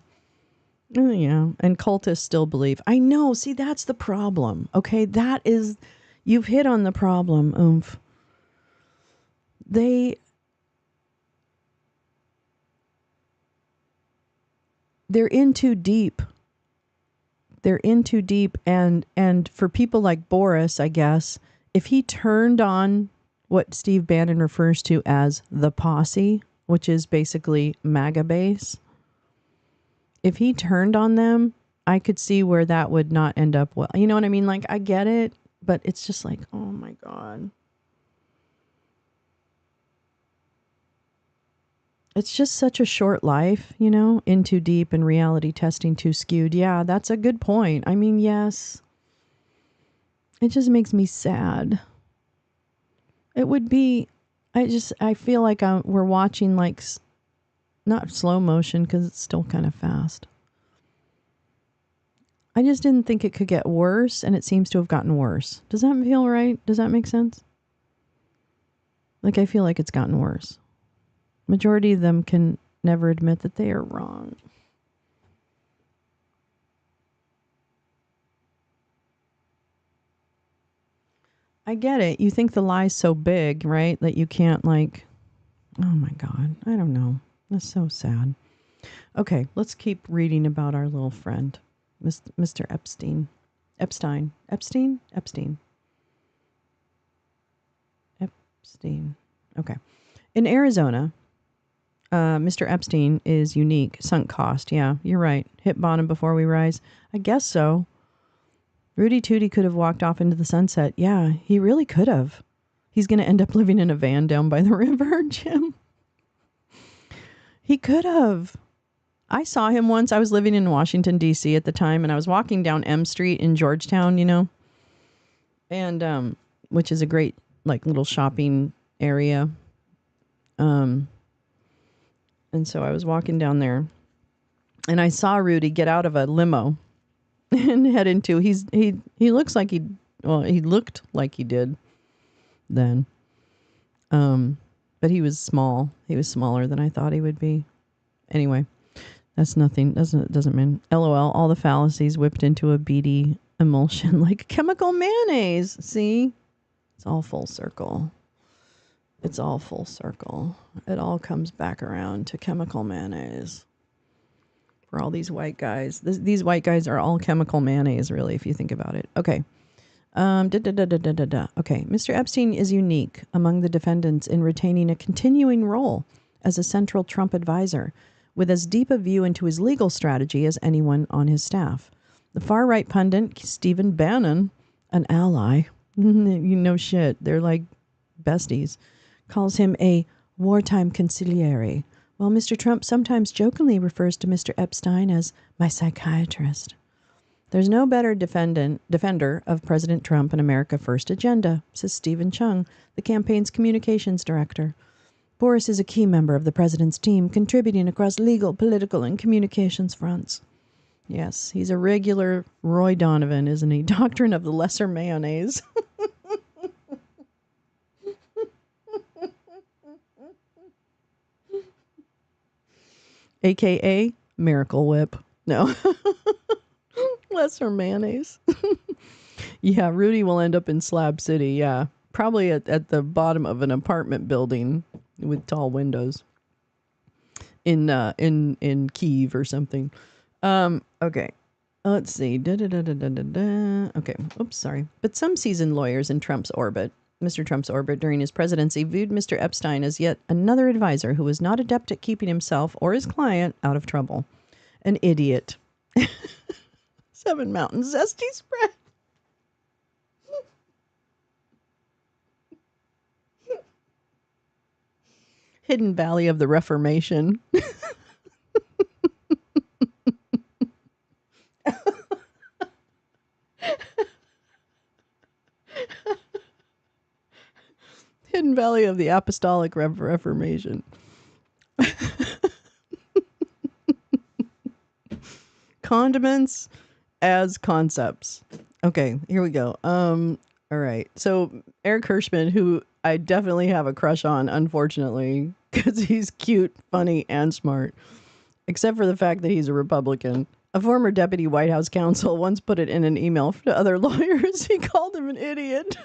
Yeah, and cultists still believe. I know. See, that's the problem. Okay, you've hit on the problem, oomph. They're in too deep. They're in too deep, and for people like Boris, I guess, if he turned on what Steve Bannon refers to as the posse, which is basically MAGA base, if he turned on them, I could see where that would not end up well. You know what I mean? Like, I get it, but it's just like, oh my God. It's just such a short life, you know, in too deep and reality testing too skewed. Yeah, that's a good point. I mean, yes. It just makes me sad. It would be, I feel like we're watching like not slow motion because it's still kind of fast. I just didn't think it could get worse, and it seems to have gotten worse. Does that feel right? Does that make sense? Like, I feel like it's gotten worse. Majority of them can never admit that they are wrong. I get it. You think the lie's so big, right? That you can't, like, oh my God. I don't know. That's so sad. Okay, let's keep reading about our little friend, Mr. Epstein. Epstein. Epstein? Epstein. Epstein. Okay. In Arizona, Mr. Epstein is unique. Sunk cost. Yeah, you're right. Hit bottom before we rise. I guess so. Rudy Tooty could have walked off into the sunset. Yeah, he really could have. He's going to end up living in a van down by the river, Jim. He could have. I saw him once. I was living in Washington, D.C. at the time, and I was walking down M Street in Georgetown, you know, and which is a great, like, little shopping area. And so I was walking down there, and I saw Rudy get out of a limo and head into, he looks like he looked like he did then. But he was small. He was smaller than I thought he would be. Anyway, that's nothing. Doesn't mean LOL. All the fallacies whipped into a beady emulsion like chemical mayonnaise. See? It's all full circle. It's all full circle. It all comes back around to chemical mayonnaise. For all these white guys. These white guys are all chemical mayonnaise, really, if you think about it. Okay. Okay. Mr. Epstein is unique among the defendants in retaining a continuing role as a central Trump advisor, with as deep a view into his legal strategy as anyone on his staff. The far-right pundit, Stephen Bannon, an ally, shit, they're like besties, calls him a wartime consigliere, while Mr. Trump sometimes jokingly refers to Mr. Epstein as my psychiatrist. There's no better defender of President Trump and America First agenda, says Stephen Chung, the campaign's communications director. Boris is a key member of the president's team, contributing across legal, political, and communications fronts. Yes, he's a regular Roy Donovan, isn't he? Doctrine of the lesser mayonnaise. AKA Miracle Whip. No. Lesser mayonnaise. Yeah, Rudy will end up in Slab City. Yeah, probably at the bottom of an apartment building with tall windows in Kyiv or something. Okay. Let's see. Okay. Oops, sorry. But some seasoned lawyers in Mr. Trump's orbit during his presidency, viewed Mr. Epstein as yet another advisor who was not adept at keeping himself or his client out of trouble. An idiot. 7 Mountain Zesty Spread. Hidden Valley of the Reformation. Hidden Valley of the Apostolic Reformation. Condiments as concepts. Okay, here we go. All right. So Eric Hirschman, who I definitely have a crush on, unfortunately, because he's cute, funny, and smart, except for the fact that he's a Republican. A former deputy White House counsel once put it in an email to other lawyers. He called him an idiot.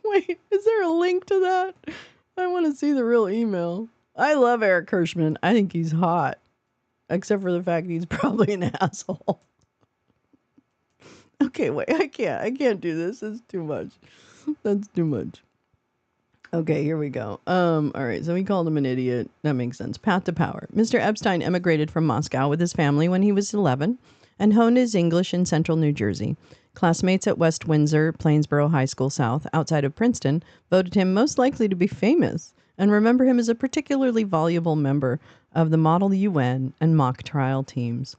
Wait, is there a link to that? I want to see the real email. I love Eric Hirschman. I think he's hot. Except for the fact he's probably an asshole. Okay, wait, I can't do this. It's too much. That's too much. Okay, here we go. All right, so he called him an idiot. That makes sense. Path to power. Mr. Epstein emigrated from Moscow with his family when he was 11 and honed his English in central New Jersey. Classmates at West Windsor, Plainsboro High School South, outside of Princeton, voted him most likely to be famous and remember him as a particularly voluble member of the Model UN and mock trial teams.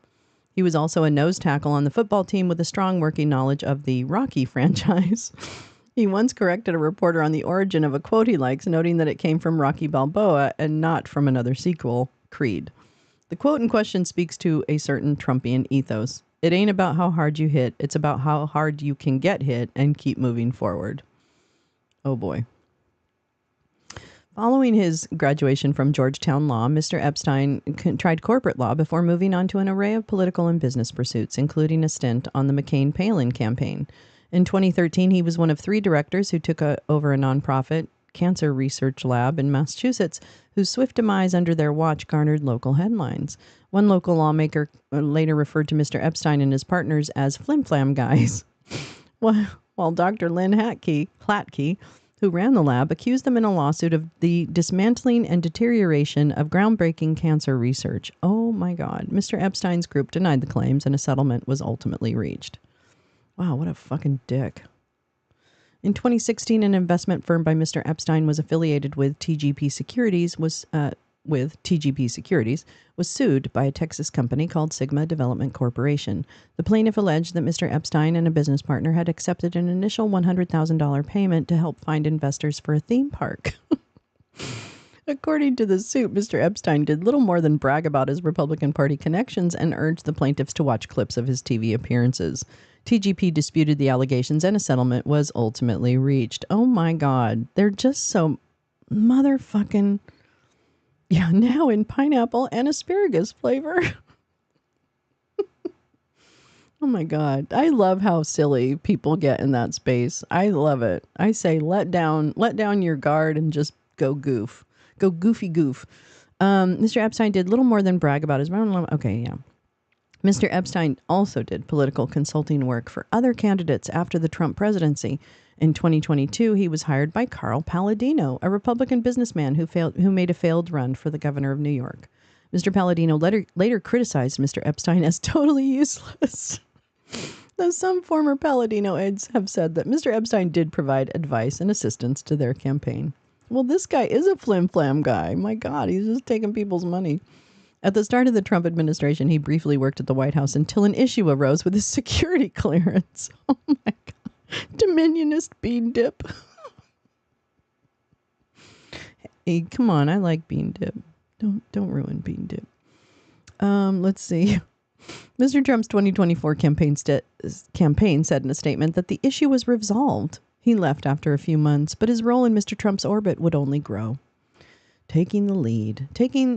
He was also a nose tackle on the football team with a strong working knowledge of the Rocky franchise. He once corrected a reporter on the origin of a quote he likes, noting that it came from Rocky Balboa and not from another sequel, Creed. The quote in question speaks to a certain Trumpian ethos. It ain't about how hard you hit, it's about how hard you can get hit and keep moving forward. Oh boy. Following his graduation from Georgetown Law, Mr. Epstein tried corporate law before moving on to an array of political and business pursuits, including a stint on the McCain-Palin campaign. In 2013, he was one of 3 directors who took over a nonprofit cancer research lab in Massachusetts, whose swift demise under their watch garnered local headlines. One local lawmaker later referred to Mr. Epstein and his partners as flim-flam guys, while Dr. Lynn Hlatke, who ran the lab, accused them in a lawsuit of the dismantling and deterioration of groundbreaking cancer research. Oh my God. Mr. Epstein's group denied the claims and a settlement was ultimately reached. Wow, what a fucking dick. In 2016, an investment firm by Mr. Epstein was affiliated with TGP Securities was sued by a Texas company called Sigma Development Corporation. The plaintiff alleged that Mr. Epstein and a business partner had accepted an initial $100,000 payment to help find investors for a theme park. According to the suit, Mr. Epstein did little more than brag about his Republican Party connections and urged the plaintiffs to watch clips of his TV appearances. TGP disputed the allegations and a settlement was ultimately reached. Oh my God. They're just so motherfucking... Yeah, now in pineapple and asparagus flavor. Oh my God. I love how silly people get in that space. I love it. I say let down your guard and just go goof. Go goofy goof. Mr. Epstein did little more than brag about his... Okay, yeah. Mr. Epstein also did political consulting work for other candidates after the Trump presidency. In 2022, he was hired by Carl Palladino, a Republican businessman who made a failed run for the governor of New York. Mr. Palladino later criticized Mr. Epstein as totally useless. Though some former Palladino aides have said that Mr. Epstein did provide advice and assistance to their campaign. Well, this guy is a flim-flam guy. My God, he's just taking people's money. At the start of the Trump administration, he briefly worked at the White House until an issue arose with his security clearance. Oh my God. Dominionist bean dip. Hey, come on. I like bean dip. Don't ruin bean dip. Let's see. Mr. Trump's 2024 campaign said in a statement that the issue was resolved. He left after a few months, but his role in Mr. Trump's orbit would only grow. Taking the lead.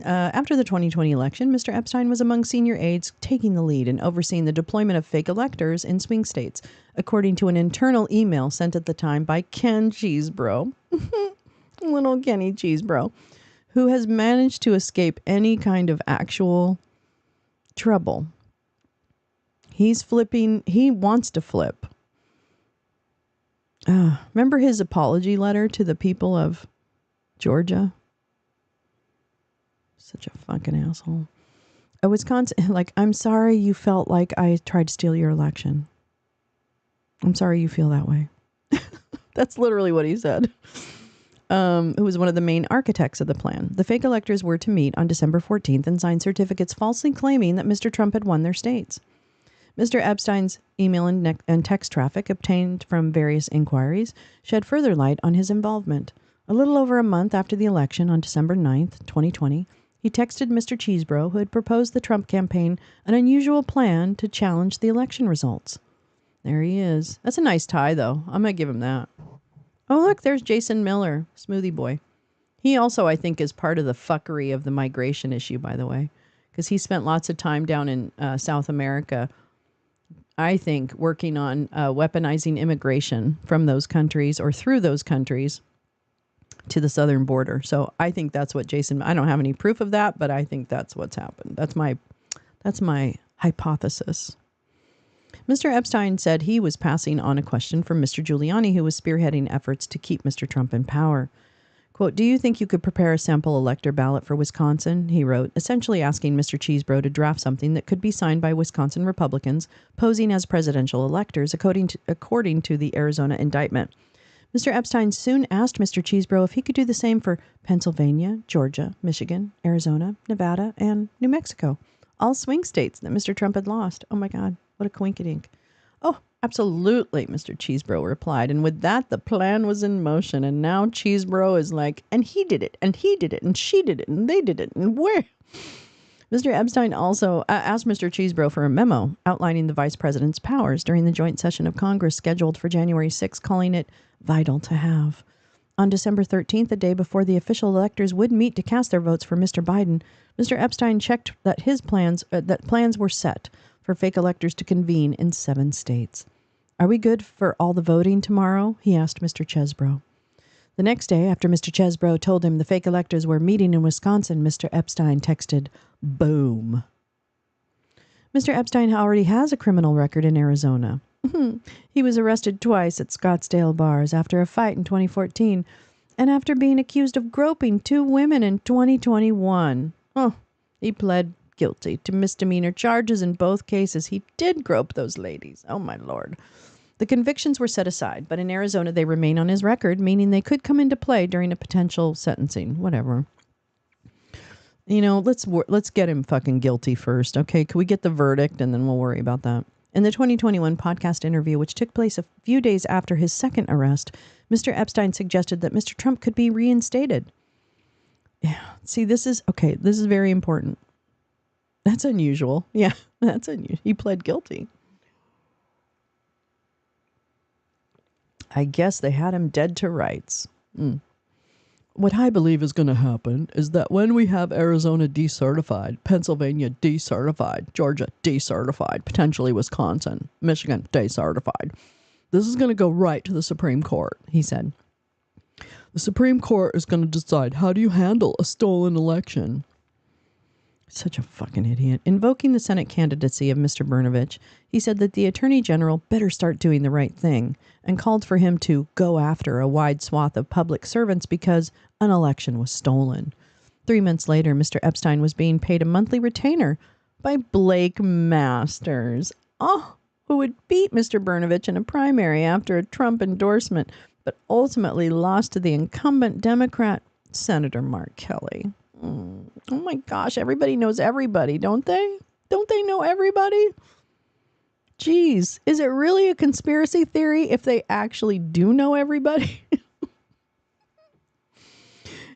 After the 2020 election, Mr. Epstein was among senior aides taking the lead and overseeing the deployment of fake electors in swing states, according to an internal email sent at the time by Ken Cheesebro, little Kenny Cheesebro, who has managed to escape any kind of actual trouble. He's flipping. He wants to flip. Remember his apology letter to the people of Georgia? Such a fucking asshole. A Wisconsin, I'm sorry you felt like I tried to steal your election. I'm sorry you feel that way. That's literally what he said. Who was one of the main architects of the plan. The fake electors were to meet on December 14th and sign certificates falsely claiming that Mr. Trump had won their states. Mr. Epstein's email and text traffic obtained from various inquiries shed further light on his involvement. A little over a month after the election on December 9th, 2020, he texted Mr. Cheesebro, who had proposed the Trump campaign an unusual plan to challenge the election results. There he is. That's a nice tie, though. I'm going to give him that. Oh, look, there's Jason Miller, Smoothie Boy. He also, I think, is part of the fuckery of the migration issue, by the way, because he spent lots of time down in South America, I think, working on weaponizing immigration from those countries or through those countries to the southern border. So I think that's what I don't have any proof of that, but I think that's what's happened. That's my hypothesis. Mr. Epstein said he was passing on a question from Mr. Giuliani, who was spearheading efforts to keep Mr. Trump in power. Quote, "Do you think you could prepare a sample elector ballot for Wisconsin?" he wrote, essentially asking Mr. Cheesebro to draft something that could be signed by Wisconsin Republicans posing as presidential electors, according to the Arizona indictment. Mr. Epstein soon asked Mr. Cheesebro if he could do the same for Pennsylvania, Georgia, Michigan, Arizona, Nevada, and New Mexico, all swing states that Mr. Trump had lost. Oh my God, what a coinkydink. Oh, Absolutely, Mr. Cheesebro replied. And with that, the plan was in motion. And now Cheesebro is like, and he did it, and he did it, and she did it, and they did it, and where? Mr. Epstein also asked Mr. Cheesebro for a memo outlining the vice president's powers during the joint session of Congress scheduled for January 6, calling it vital to have. On December 13th, the day before the official electors would meet to cast their votes for Mr. Biden, Mr. Epstein checked that plans were set for fake electors to convene in 7 states. Are we good for all the voting tomorrow? He asked Mr. Chesbro. The next day, after Mr. Chesbro told him the fake electors were meeting in Wisconsin, Mr. Epstein texted, boom. Mr. Epstein already has a criminal record in Arizona. He was arrested twice at Scottsdale bars after a fight in 2014 and after being accused of groping 2 women in 2021. He pled guilty to misdemeanor charges in both cases. He did grope those ladies. Oh, my Lord. The convictions were set aside, but in Arizona they remain on his record, meaning they could come into play during a potential sentencing. Whatever. You know, let's get him fucking guilty first, okay? Can we get the verdict and then we'll worry about that? In the 2021 podcast interview, which took place a few days after his second arrest, Mr. Epstein suggested that Mr. Trump could be reinstated. Yeah. See, this is very important. That's unusual. Yeah, that's unusual. He pled guilty. I guess they had him dead to rights. What I believe is going to happen is that when we have Arizona decertified, Pennsylvania decertified, Georgia decertified, potentially Wisconsin, Michigan decertified, this is going to go right to the Supreme Court, he said. The Supreme Court is going to decide, how do you handle a stolen election? Such a fucking idiot. Invoking the Senate candidacy of Mr. Brnovich, he said that the Attorney General better start doing the right thing and called for him to go after a wide swath of public servants because an election was stolen. 3 months later, Mr. Epstein was being paid a monthly retainer by Blake Masters, who would beat Mr. Brnovich in a primary after a Trump endorsement, but ultimately lost to the incumbent Democrat, Senator Mark Kelly. Oh my gosh, everybody knows everybody, don't they? Don't they know everybody? Geez, is it really a conspiracy theory if they actually do know everybody?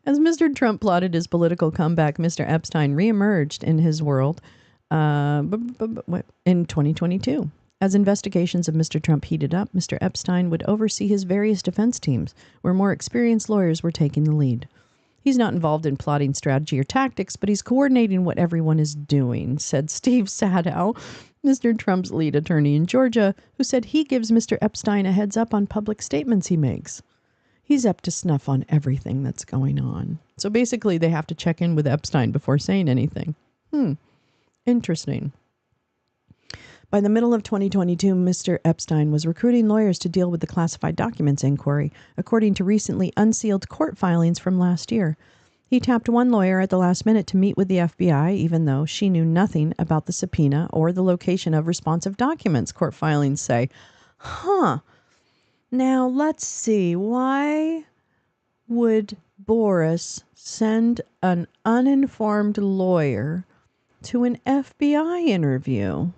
As Mr. Trump plotted his political comeback, Mr. Epstein reemerged in his world in 2022. As investigations of Mr. Trump heated up, Mr. Epstein would oversee his various defense teams, where more experienced lawyers were taking the lead. He's not involved in plotting strategy or tactics, but he's coordinating what everyone is doing, said Steve Sadow, Mr. Trump's lead attorney in Georgia, who said he gives Mr. Epstein a heads up on public statements he makes. He's up to snuff on everything that's going on. So basically, they have to check in with Epstein before saying anything. Interesting. By the middle of 2022, Mr. Epstein was recruiting lawyers to deal with the classified documents inquiry, according to recently unsealed court filings from last year. He tapped one lawyer at the last minute to meet with the FBI, even though she knew nothing about the subpoena or the location of responsive documents, court filings say. Now, let's see. Why would Boris send an uninformed lawyer to an FBI interview?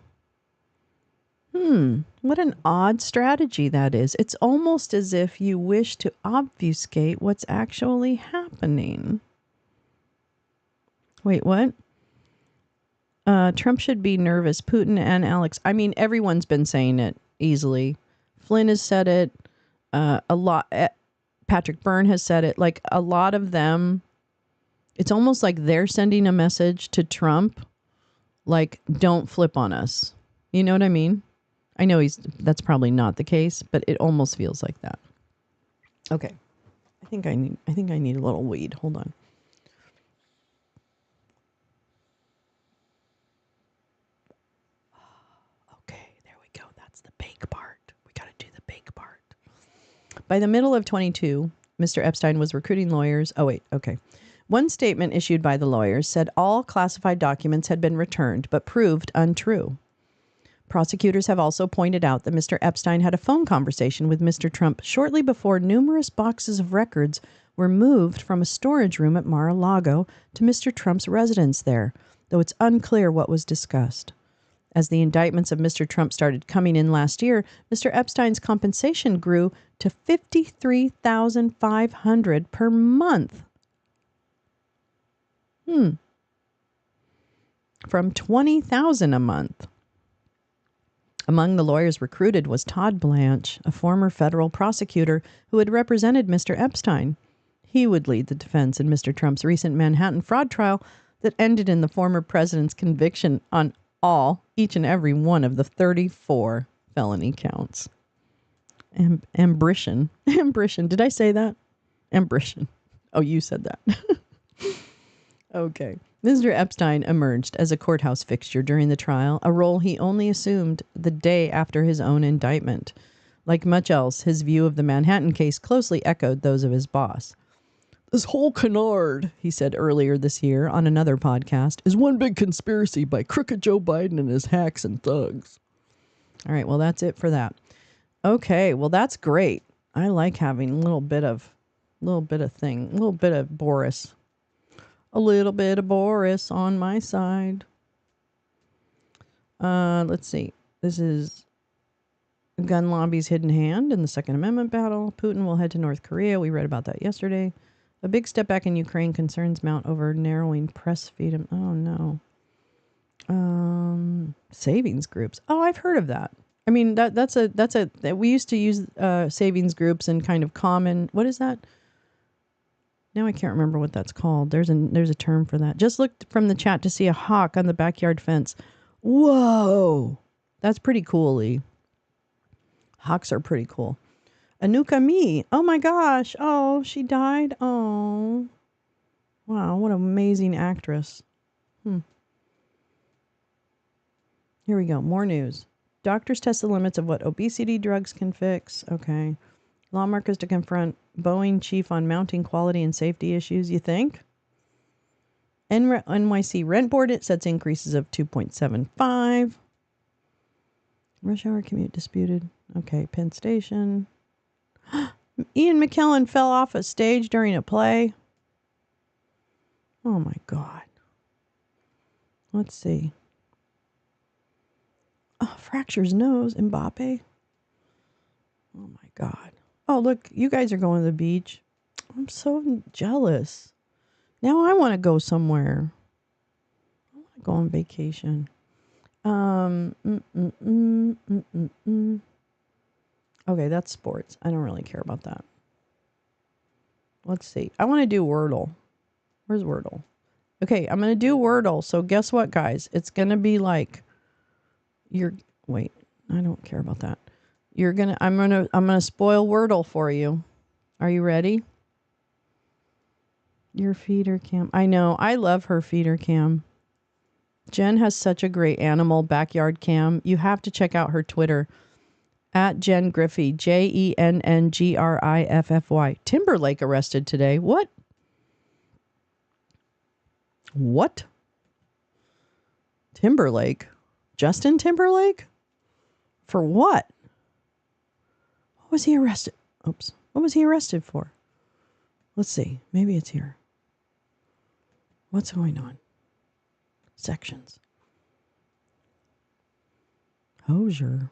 What an odd strategy that is. It's almost as if you wish to obfuscate what's actually happening. Wait, what? Trump should be nervous. Putin and Alex. I mean, everyone's been saying it easily. Flynn has said it. A lot. Patrick Byrne has said it. Like, a lot of them, it's almost like they're sending a message to Trump, like, don't flip on us. You know what I mean? I know that's probably not the case, but it almost feels like that. Okay. I think I need a little weed. Hold on. Okay, there we go. That's the bake part. We got to do the bake part. By the middle of 22, Mr. Epstein was recruiting lawyers. Oh, wait. Okay. One statement issued by the lawyers said all classified documents had been returned, but proved untrue. Prosecutors have also pointed out that Mr. Epstein had a phone conversation with Mr. Trump shortly before numerous boxes of records were moved from a storage room at Mar-a-Lago to Mr. Trump's residence there, though it's unclear what was discussed. As the indictments of Mr. Trump started coming in last year, Mr. Epstein's compensation grew to $53,500 per month. From $20,000 a month. Among the lawyers recruited was Todd Blanche, a former federal prosecutor who had represented Mr. Epstein. He would lead the defense in Mr. Trump's recent Manhattan fraud trial that ended in the former president's conviction on each and every one of the 34 felony counts. Ambition. Did I say that? Ambition. Oh, you said that. Okay. Mr. Epstein emerged as a courthouse fixture during the trial, a role he only assumed the day after his own indictment. Like much else, his view of the Manhattan case closely echoed those of his boss. This whole canard, he said earlier this year on another podcast, is one big conspiracy by crooked Joe Biden and his hacks and thugs. All right, well, that's it for that. Okay, well, that's great. I like having a little bit of Boris. A little bit of Boris on my side. Let's see. This is gun lobby's hidden hand in the Second Amendment battle. Putin will head to North Korea. We read about that yesterday. A big step back in Ukraine, concerns mount over narrowing press freedom. Oh, no. Savings groups. Oh, I've heard of that. I mean, we used to use savings groups in kind of common. What is that? Now I can't remember what that's called. There's a term for that. Just looked from the chat to see a hawk on the backyard fence. Whoa. That's pretty cool, Lee. Hawks are pretty cool. Anuka Me. Oh my gosh. Oh, she died. Oh. Wow, what an amazing actress. Here we go. More news. Doctors test the limits of what obesity drugs can fix. Okay. Lawmakers to confront Boeing chief on mounting quality and safety issues, you think? NYC rent board, it sets increases of 2.75. Rush hour commute disputed. Okay, Penn Station. Ian McKellen fell off a stage during a play. Oh my God. Let's see. Oh, fractures nose. Mbappe. Oh my God. Oh, look, you guys are going to the beach. I'm so jealous. Now I want to go somewhere. I want to go on vacation. Okay, that's sports. I don't really care about that. Let's see. I want to do Wordle. Where's Wordle? Okay, I'm going to do Wordle. So guess what, guys? It's going to be like wait, I don't care about that. I'm going to spoil Wordle for you. Are you ready? Your feeder cam. I know. I love her feeder cam. Jen has such a great animal backyard cam. You have to check out her Twitter. At Jen Griffey. JENNGRIFFY. Timberlake arrested today. What? What? Timberlake? Justin Timberlake? For what? What was he arrested? Oops. What was he arrested for? Let's see. Maybe it's here. What's going on? Sections. Hosier.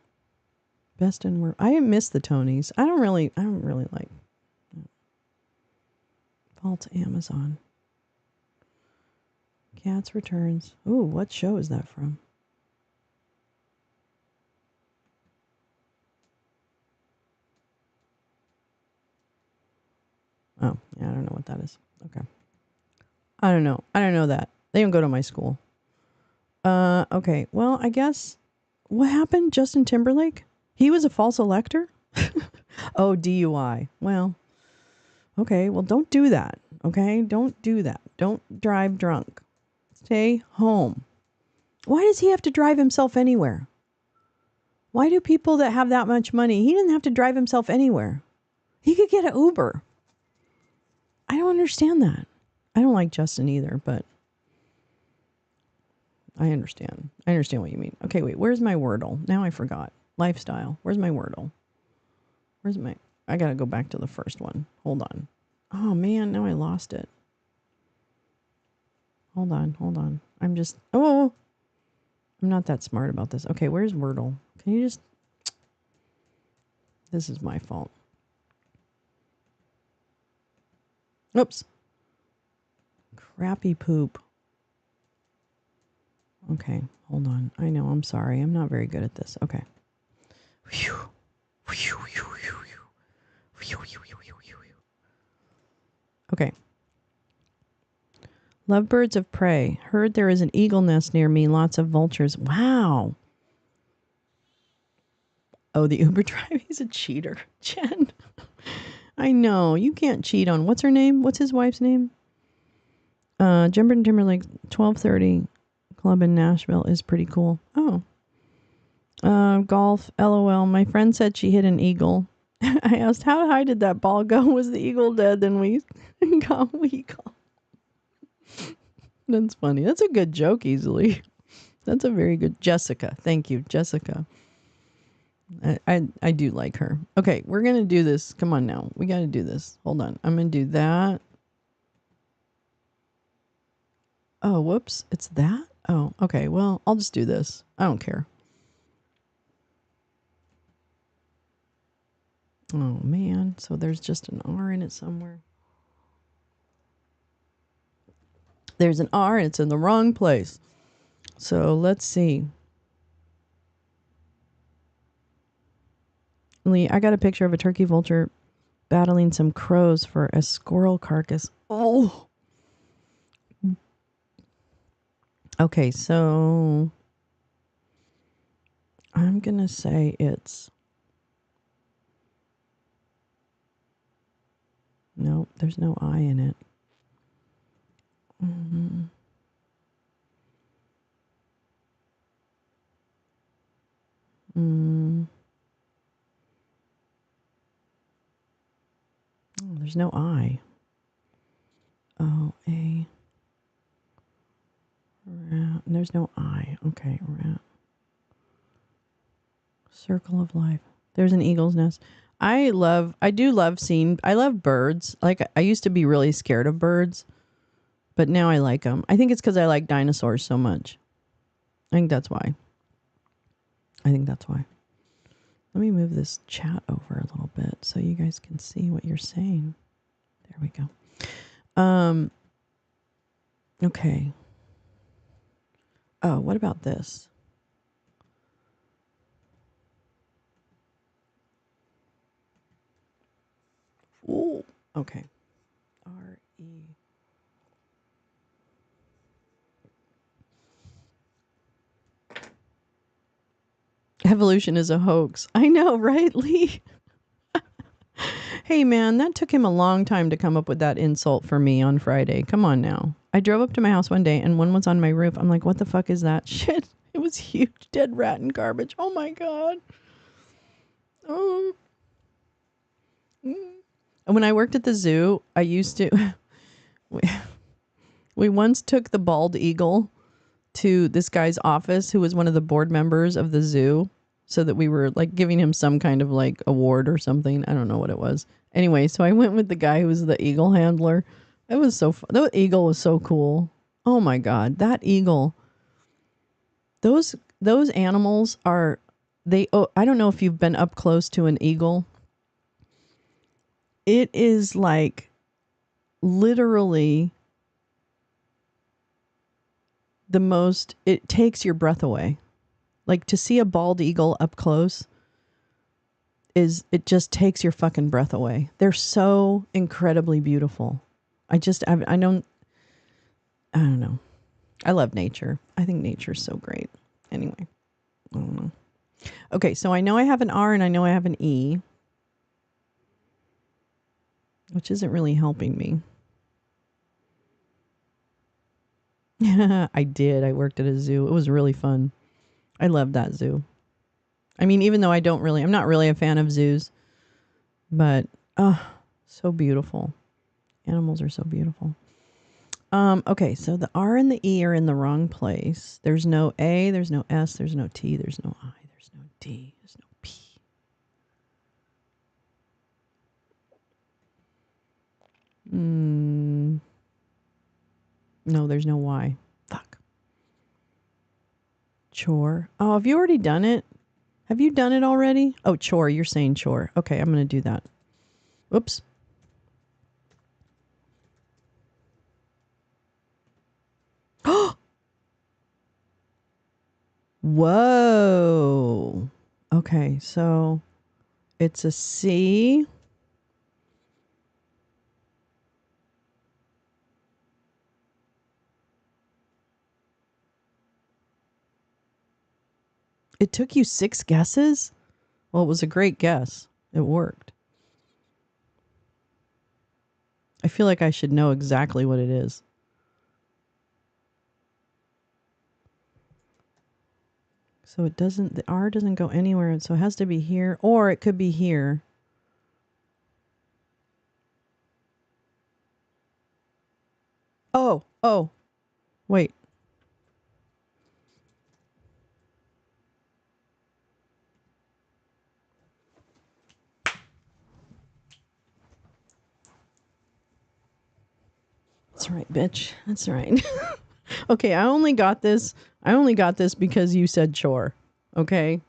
Best and worst. I miss the Tonys. I don't really like. Vault Amazon. Cats Returns. Ooh, what show is that from? Oh, yeah, I don't know what that is. Okay. I don't know. I don't know that. They don't go to my school. Okay. Well, I guess what happened? Justin Timberlake? He was a false elector? Oh, DUI. Well, okay. Well, don't do that. Okay? Don't do that. Don't drive drunk. Stay home. Why does he have to drive himself anywhere? Why do people that have that much money, he didn't have to drive himself anywhere. He could get an Uber. I don't understand that. I don't like Justin either, but I understand. I understand what you mean. Okay, wait. Where's my Wordle? Now I forgot. Lifestyle. Where's my Wordle? I got to go back to the first one. Hold on. Oh, man. Now I lost it. Hold on. I'm just... Oh! I'm not that smart about this. Okay, where's Wordle? Can you just... This is my fault. Oops. Crappy poop. Okay, hold on. I know, I'm sorry. I'm not very good at this. Okay. Okay. Lovebirds of prey. Heard there is an eagle nest near me. Lots of vultures. Wow. Oh, the Uber driver. He's a cheater. Jen. I know. You can't cheat on... What's her name? What's his wife's name? Jember Timberlake 12:30 club in Nashville is pretty cool. Oh. Golf. LOL. My friend said she hit an eagle. I asked, how high did that ball go? Was the eagle dead? Then we got That's funny. That's a good joke easily. That's a very good... Jessica. Thank you, Jessica. I do like her. Okay, we're going to do this. Come on now. We got to do this. Hold on. I'm going to do that. Oh, whoops. It's that? Oh, okay. Well, I'll just do this. I don't care. Oh, man. So there's just an R in it somewhere. There's an R and it's in the wrong place. So let's see. Lee, I got a picture of a turkey vulture battling some crows for a squirrel carcass. Oh. Okay, so I'm going to say it's... Nope, there's no I in it. Mm-hmm. Oh, there's no I. Oh, A. Rat. There's no I. Okay, rat. Circle of life. There's an eagle's nest. I love birds. Like, I used to be really scared of birds, but now I like them. I think it's because I like dinosaurs so much. I think that's why. Let me move this chat over a little bit so you guys can see what you're saying. There we go. Okay. Oh, what about this? Ooh. Okay. R-E. Evolution is a hoax. I know, right, Lee? Hey, man, that took him a long time to come up with that insult for me on Friday. Come on now. I drove up to my house one day and one was on my roof. I'm like, what the fuck is that shit? It was huge. Dead rat and garbage. Oh, my God. Oh. And when I worked at the zoo, I used to... we once took the bald eagle to this guy's office who was one of the board members of the zoo, so that we were like giving him some kind of like award or something. I don't know what it was. Anyway, so I went with the guy who was the eagle handler. It was so fun. The eagle was so cool. Oh my God, that eagle. Those animals are, I don't know if you've been up close to an eagle. It is like literally it takes your breath away. Like, to see a bald eagle up close it just takes your fucking breath away. They're so incredibly beautiful. I don't know. I love nature. I think nature's so great. Anyway, I don't know. Okay, so I know I have an R and I know I have an E, which isn't really helping me. I did. I worked at a zoo. It was really fun. I loved that zoo. I mean, even though I'm not really a fan of zoos, but so beautiful. Animals are so beautiful. Okay, so the R and the E are in the wrong place. There's no A, there's no S, there's no T, there's no I, there's no D, there's no P. No, there's no Y. Fuck. Chore. Oh, have you already done it? Have you done it already? Oh, chore. You're saying chore. Okay, I'm going to do that. Oops. Whoa. Okay, so it's a C. It took you 6 guesses? Well, it was a great guess. It worked. I feel like I should know exactly what it is. So it doesn't, the R doesn't go anywhere. So it has to be here, or it could be here. Oh, wait. That's right, bitch. That's right. Okay, I only got this. I only got this because you said chore. Okay.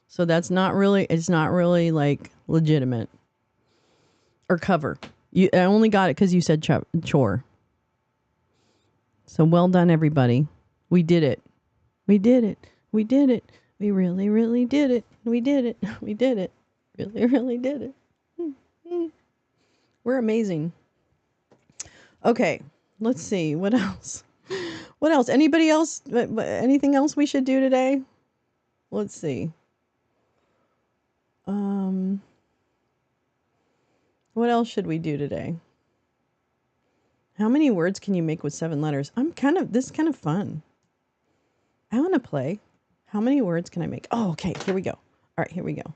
So that's not really, it's not really like legitimate or cover. I only got it because you said chore. So well done, everybody. We did it. We did it. We did it. We really, really did it. We did it. We did it. Really, really did it. We're amazing. Okay, let's see. What else? What else? Anybody else? Anything else we should do today? Let's see. Um, what else should we do today? How many words can you make with 7 letters? This is kind of fun. I want to play. How many words can I make? Oh, okay. Here we go. All right, here we go.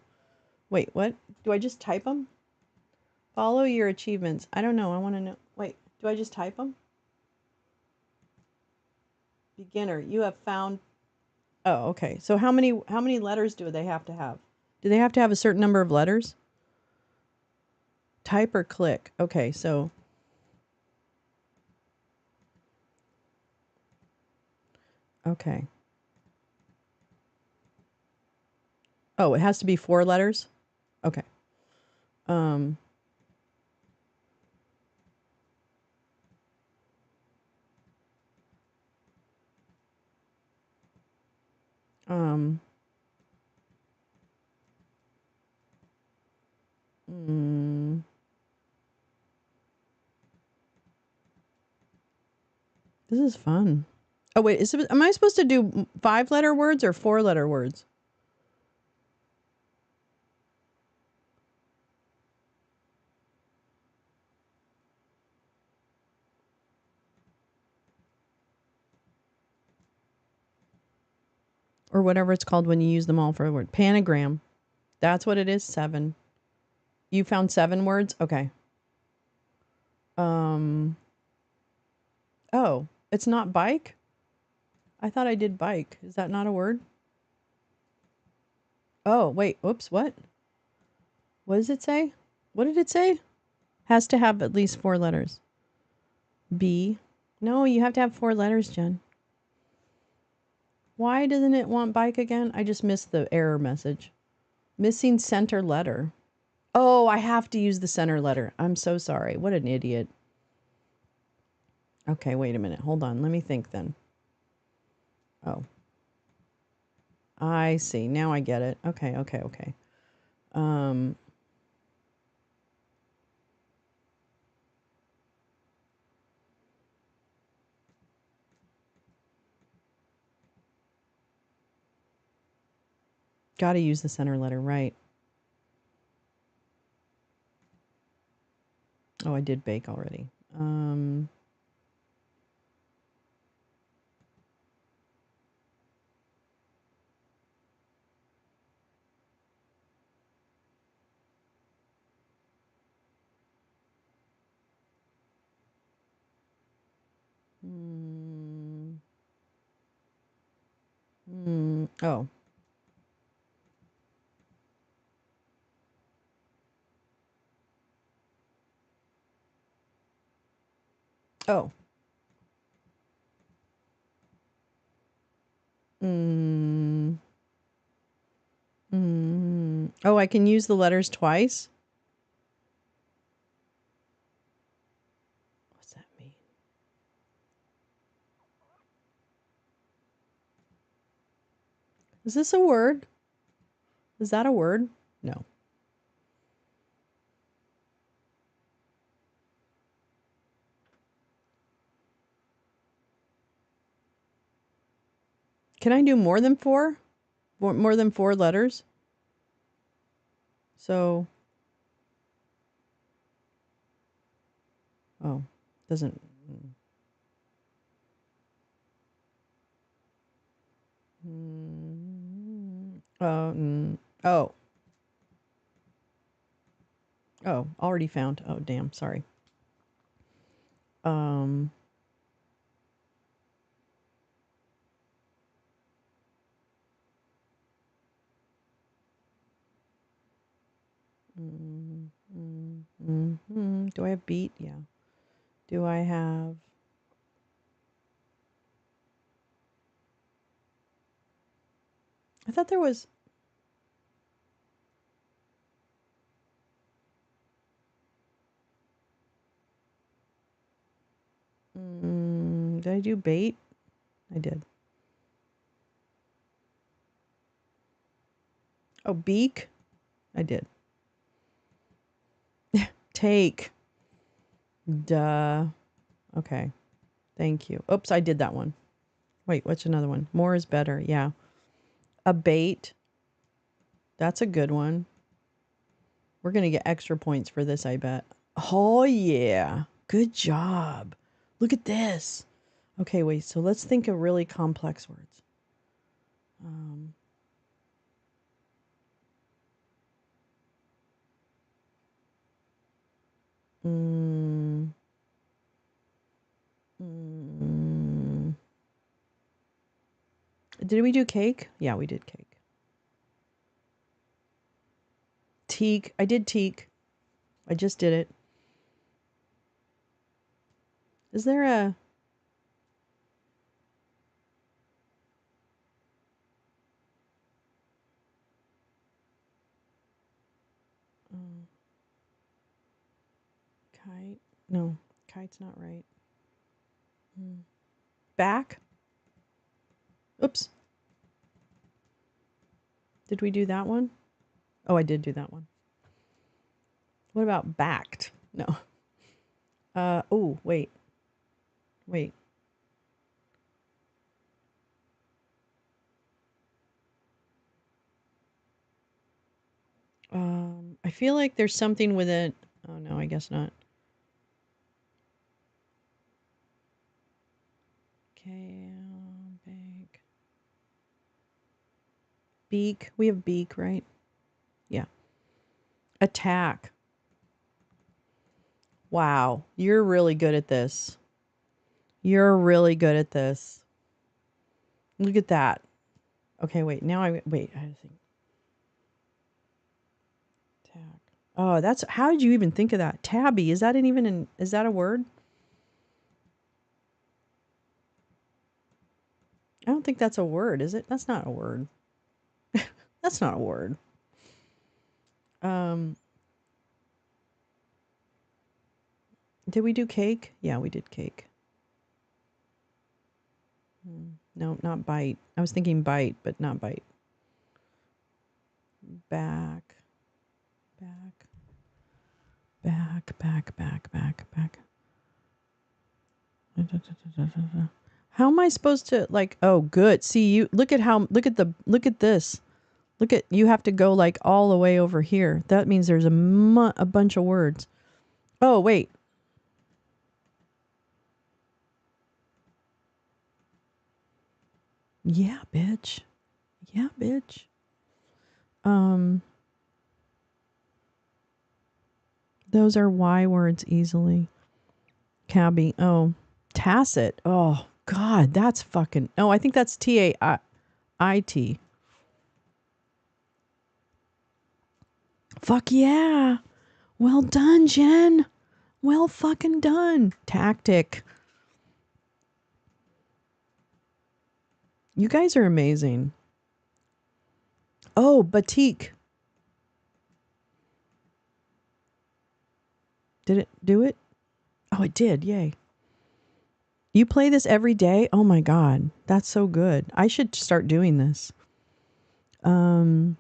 Wait, what? Do I just type them? Follow your achievements. I don't know. I want to know. Wait, do I just type them? Beginner, you have found. Oh, okay. So how many letters do they have to have? Do they have to have a certain number of letters? Type or click. Okay, so okay. Oh, it has to be 4 letters? Okay. Um um mm, this is fun. Oh wait, am I supposed to do 5-letter words or 4-letter words? Or whatever it's called when you use them all for a word. Panagram. That's what it is. 7. You found 7 words? Okay. Um Oh, it's not bike? I thought I did bike. Is that not a word? Oh, wait. Oops, what? What does it say? What did it say? Has to have at least 4 letters. B. No, you have to have 4 letters, Jen. Why doesn't it want bike again? I just missed the error message. Missing center letter. Oh, I have to use the center letter. I'm so sorry. What an idiot. Okay, wait a minute. Hold on. Let me think then. Oh, I see. Now I get it. Okay. Um, Gotta use the center letter, right? Oh, I did bake already. Um, mm, oh, oh. Oh, I can use the letters twice? What's that mean? Is this a word? Is that a word? No. Can I do more than 4? More than 4 letters? So, oh, doesn't. Oh. Oh, already found. Oh, damn. Sorry. Um. Do I have beat? Yeah. Do I have? I thought there was. Did I do bait? I did. Oh, beak? I did. Take. Duh. Okay. Thank you. Oops, I did that one. Wait, what's another one? More is better. Yeah. A bait. That's a good one. We're going to get extra points for this, I bet. Oh, yeah. Good job. Look at this. Okay, wait. So let's think of really complex words. Did we do cake? Yeah, we did cake. Teak. I did teak. I just did it. Is there a... kite? No, kite's not right. Back? Oops. Did we do that one? Oh, I did do that one. What about backed? No. Oh, wait. Wait. I feel like there's something with it. Oh, no, I guess not. Okay, bank. Beak. We have beak, right? Yeah. Attack. Wow. You're really good at this. You're really good at this. Look at that. Okay, wait. Now wait. I think. Attack. Oh, that's... How did you even think of that? Tabby. Is that is that a word? I don't think that's a word, is it? That's not a word. That's not a word. Did we do cake? Yeah, we did cake. No, not bite. I was thinking bite, but not bite. Back. How am I supposed to, like, oh, good. See, you look at this. Look at, you have to go like all the way over here. That means there's a bunch of words. Oh, wait. Yeah, bitch. Yeah, bitch. Those are Y words easily. Cabby. Oh, tacit. Oh, God, that's fucking. Oh, I think that's TAIT. Fuck yeah. Well done, Jen. Well fucking done. Tactic. You guys are amazing. Oh, batik. Did it do it? Oh, it did. Yay. You play this every day? Oh my God. That's so good. I should start doing this. Well,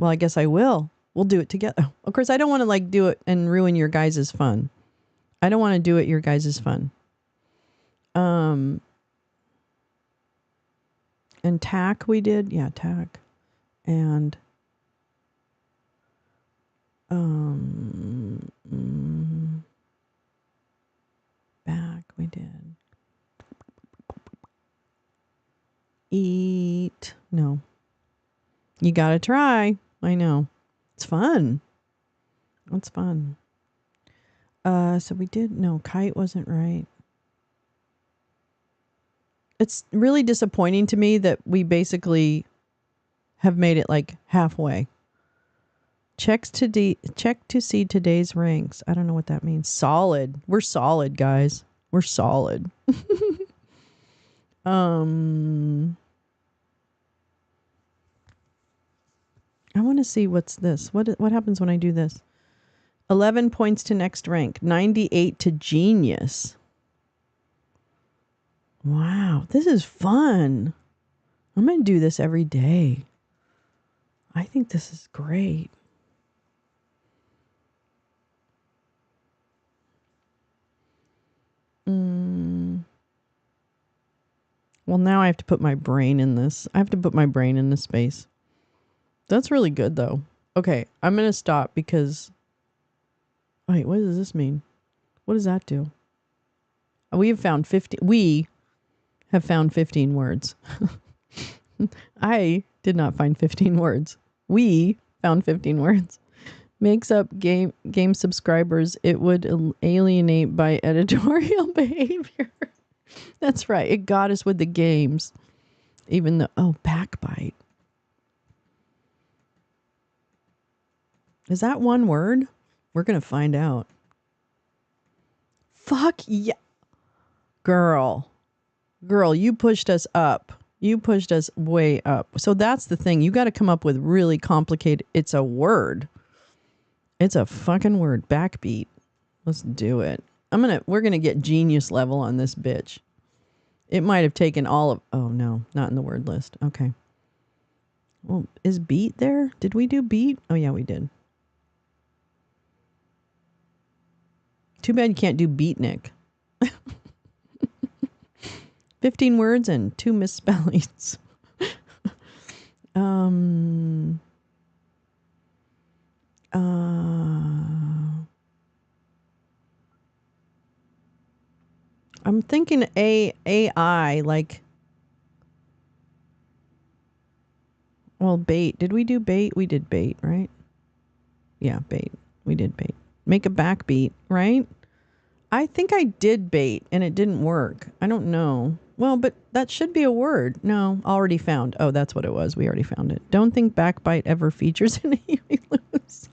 I guess I will. We'll do it together. Of course, I don't want to like do it and ruin your guys' fun. I don't want to do it your guys' fun. And tack we did. Yeah, tack. And back we did. Eat. No. You got to try. I know. It's fun. It's fun. So we did, no, kite wasn't right. It's really disappointing to me that we basically have made it like halfway. Check to see today's ranks. I don't know what that means. Solid. We're solid, guys. We're solid. I want to see what's this. What happens when I do this? 11 points to next rank. 98 to genius. Wow, this is fun. I'm going to do this every day. I think this is great. Well, now I have to put my brain in this. I have to put my brain in this space. That's really good, though. Okay, I'm going to stop because... Wait, what does this mean? What does that do? We have found 15 words. I did not find 15 words. We found 15 words. Makes up game subscribers. It would alienate by editorial behavior. That's right. It got us with the games. Even though, backbite. Is that one word? We're going to find out. Fuck yeah. Girl, you pushed us up. You pushed us way up. So that's the thing. You got to come up with really complicated. It's a word. It's a fucking word. Backbeat. Let's do it. We're going to get genius level on this bitch. It might have taken all of, oh no, not in the word list. Okay. Well, is beat there? Did we do beat? Oh yeah, we did. Too bad you can't do beatnik. 15 words and 2 misspellings. I'm thinking AI, like, well, bait. Did we do bait? We did bait, right? Yeah, bait. We did bait. Make a backbeat, right? I think I did bait and it didn't work. I don't know. Well, but that should be a word. No, already found. Oh, that's what it was. We already found it. Don't think backbite ever features in a Huey Lewis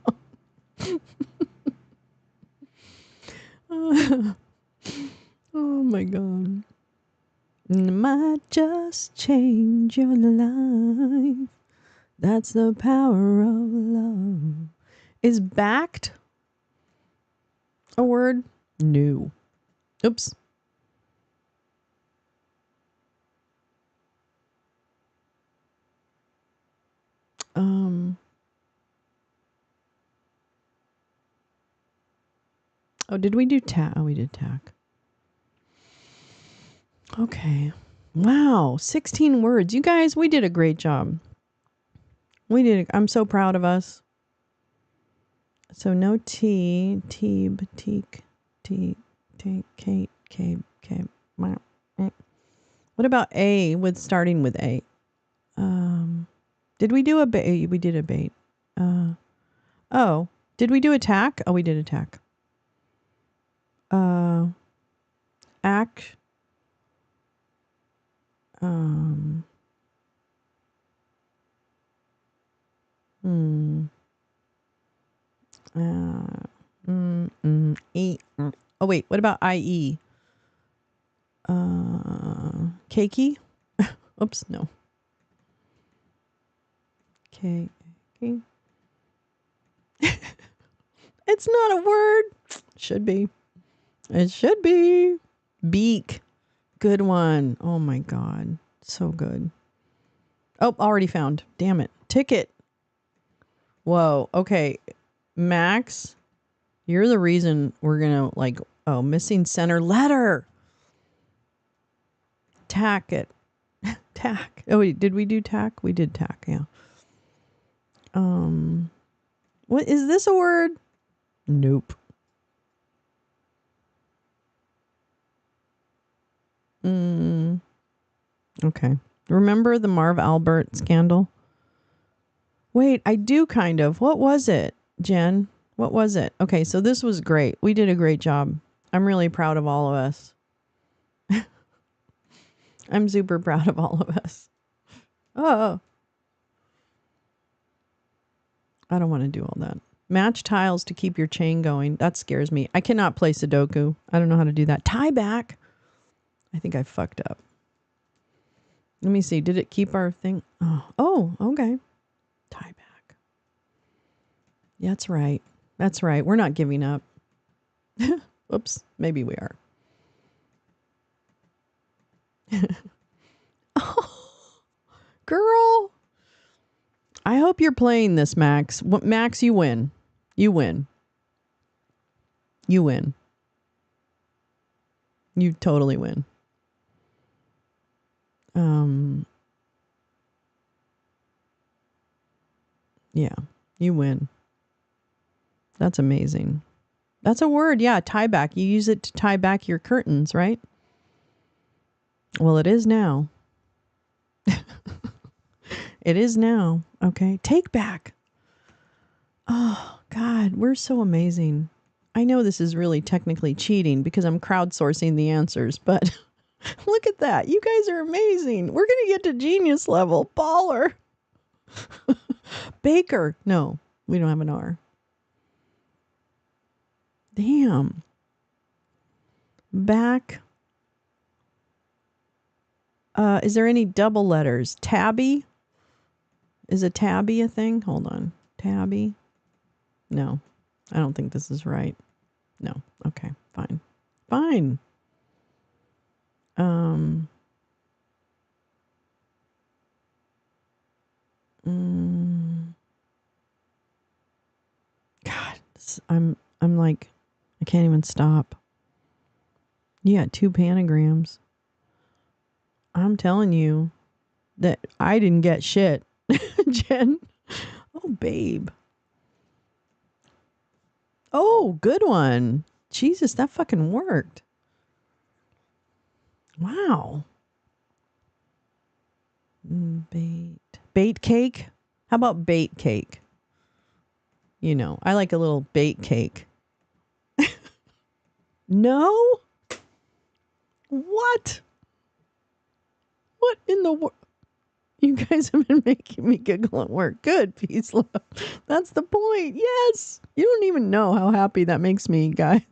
song. Oh my God. Might just change your life. That's the power of love. Is backed a word? No. Oops. Oh, did we do tack? Oh, we did tack. Okay. Wow. 16 words. You guys, we did a great job. I'm so proud of us. So no T, boutique, T, Kate, K. What about A with starting with A? Did we do a bait? We did a bait. Did we do attack? Oh, we did attack. Act. Oh wait, what about IE? Cakey? Oops, no. K. It's not a word. Should be. It should be. Beak. Good one. Oh my God. So good. Oh, already found. Damn it. Ticket. Whoa. Okay. Max, you're the reason we're going to missing center letter. Tack it. Tack. Oh, wait, did we do tack? We did tack, yeah. What is this a word? Nope. Okay. Remember the Marv Albert scandal? Wait, I do kind of. What was it, Jen? What was it? Okay, so this was great. We did a great job. I'm really proud of all of us. I'm super proud of all of us. Oh. I don't want to do all that. Match tiles to keep your chain going. That scares me. I cannot play Sudoku. I don't know how to do that. Tie back. I think I fucked up. Let me see. Did it keep our thing? Oh, okay. Tie back. Yeah, that's right. That's right. We're not giving up. Whoops. Maybe we are. Oh, girl. I hope you're playing this, Max. Max, you win. You win. You win. You totally win. Yeah, you win. That's amazing. That's a word. Yeah, tie back. You use it to tie back your curtains, right? Well, it is now. It is now. Okay. Take back. Oh, God, we're so amazing. I know this is really technically cheating because I'm crowdsourcing the answers, but look at that. You guys are amazing. We're going to get to genius level. Baller. Baker. No, we don't have an R. Damn. Back. Is there any double letters? Tabby? Is a tabby a thing? Hold on. Tabby? No. I don't think this is right. No. Okay. Fine. Fine. God, I'm like, I can't even stop. Yeah, 2 panagrams. I'm telling you that I didn't get shit, Jen. Oh, babe. Oh, good one. Jesus, that fucking worked. Wow. Bait cake? How about bait cake? You know, I like a little bait cake. No? What? What in the world? You guys have been making me giggle at work. Good, peace, love. That's the point. Yes. You don't even know how happy that makes me, guy.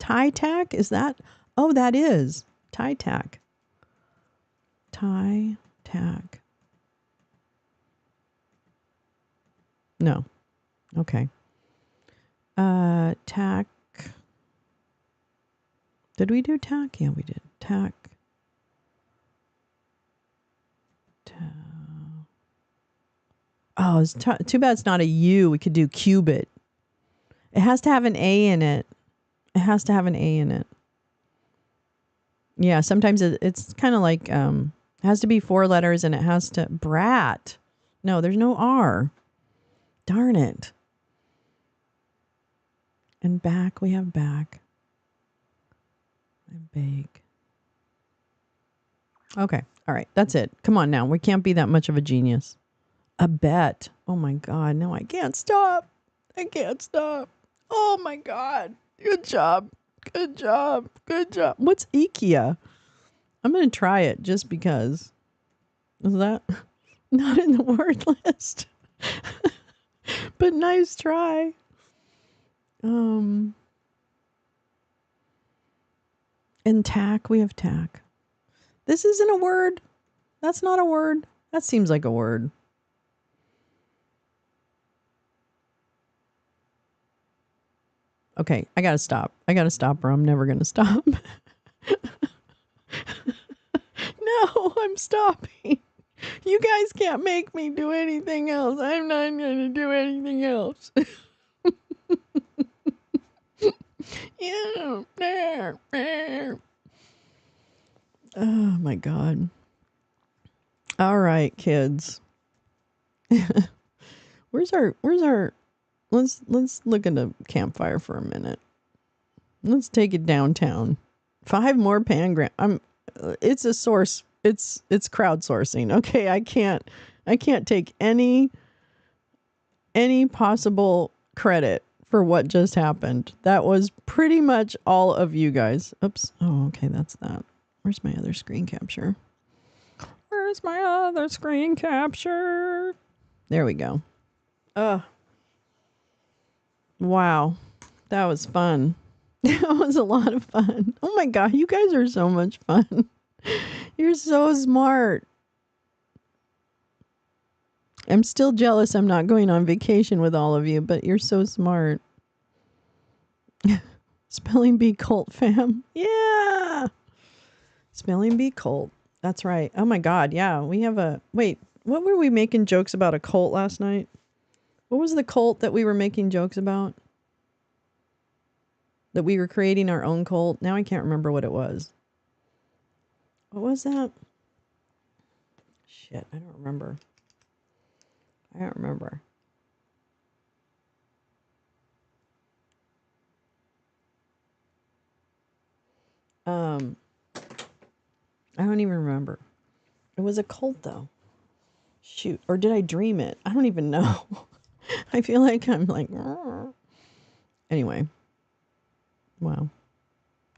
Tie tack? Is that? Oh, that is. Tie tack. Tie tack. No. Okay. Tack. Did we do tack? Yeah, we did. Tack. Oh, it's too bad it's not a U. We could do cubit. It has to have an A in it. It has to have an A in it. Yeah, sometimes it's kind of like, it has to be 4 letters and it has to, brat. No, there's no R. Darn it. And back, we have back. And bake. Okay, all right, that's it. Come on now, we can't be that much of a genius. A bet. Oh my God, no, I can't stop. I can't stop. Oh my God. Good job. Good job. Good job. What's IKEA? I'm going to try it just because. Is that not in the word list? But nice try. And tack, we have tack. This isn't a word. That's not a word. That seems like a word. Okay, I gotta stop. I gotta stop or I'm never gonna stop. No, I'm stopping. You guys can't make me do anything else. I'm not gonna do anything else. Yeah. Oh my God. All right, kids. where's our let's look at a campfire for a minute. Let's take it downtown. 5 more pangram. It's a source. It's crowdsourcing. Okay, I can't take any possible credit for what just happened. That was pretty much all of you guys. Oops. Oh, okay, that's that. Where's my other screen capture? Where's my other screen capture? There we go. Wow. That was fun. That was a lot of fun. Oh my God, you guys are so much fun. You're so smart. I'm still jealous I'm not going on vacation with all of you, but you're so smart. Spelling Bee cult fam. Yeah. Spelling Bee cult. That's right. Oh my God. Yeah. We have a. Wait, what were we making jokes about a cult last night? What was the cult that we were making jokes about? That we were creating our own cult? Now I can't remember what it was. What was that? Shit. I don't remember. I don't remember. I don't even remember. It was a cult though. Shoot. Or did I dream it? I don't even know. I feel like I'm like, "Arr." Anyway. Wow.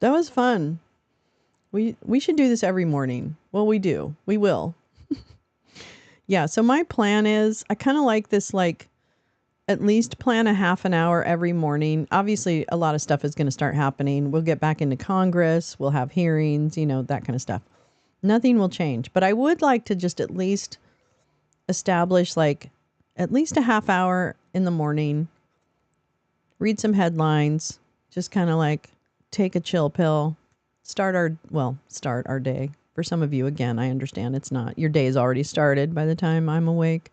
That was fun. We should do this every morning. Well, we do. We will. Yeah. So my plan is I kind of like this, like at least plan a half an hour every morning. Obviously, a lot of stuff is going to start happening. We'll get back into Congress. We'll have hearings, that kind of stuff. Nothing will change. But I would like to just at least establish like at least a half hour in the morning, read some headlines, just kind of like take a chill pill, start our day. For some of you, again, I understand it's not. Your day is already started by the time I'm awake.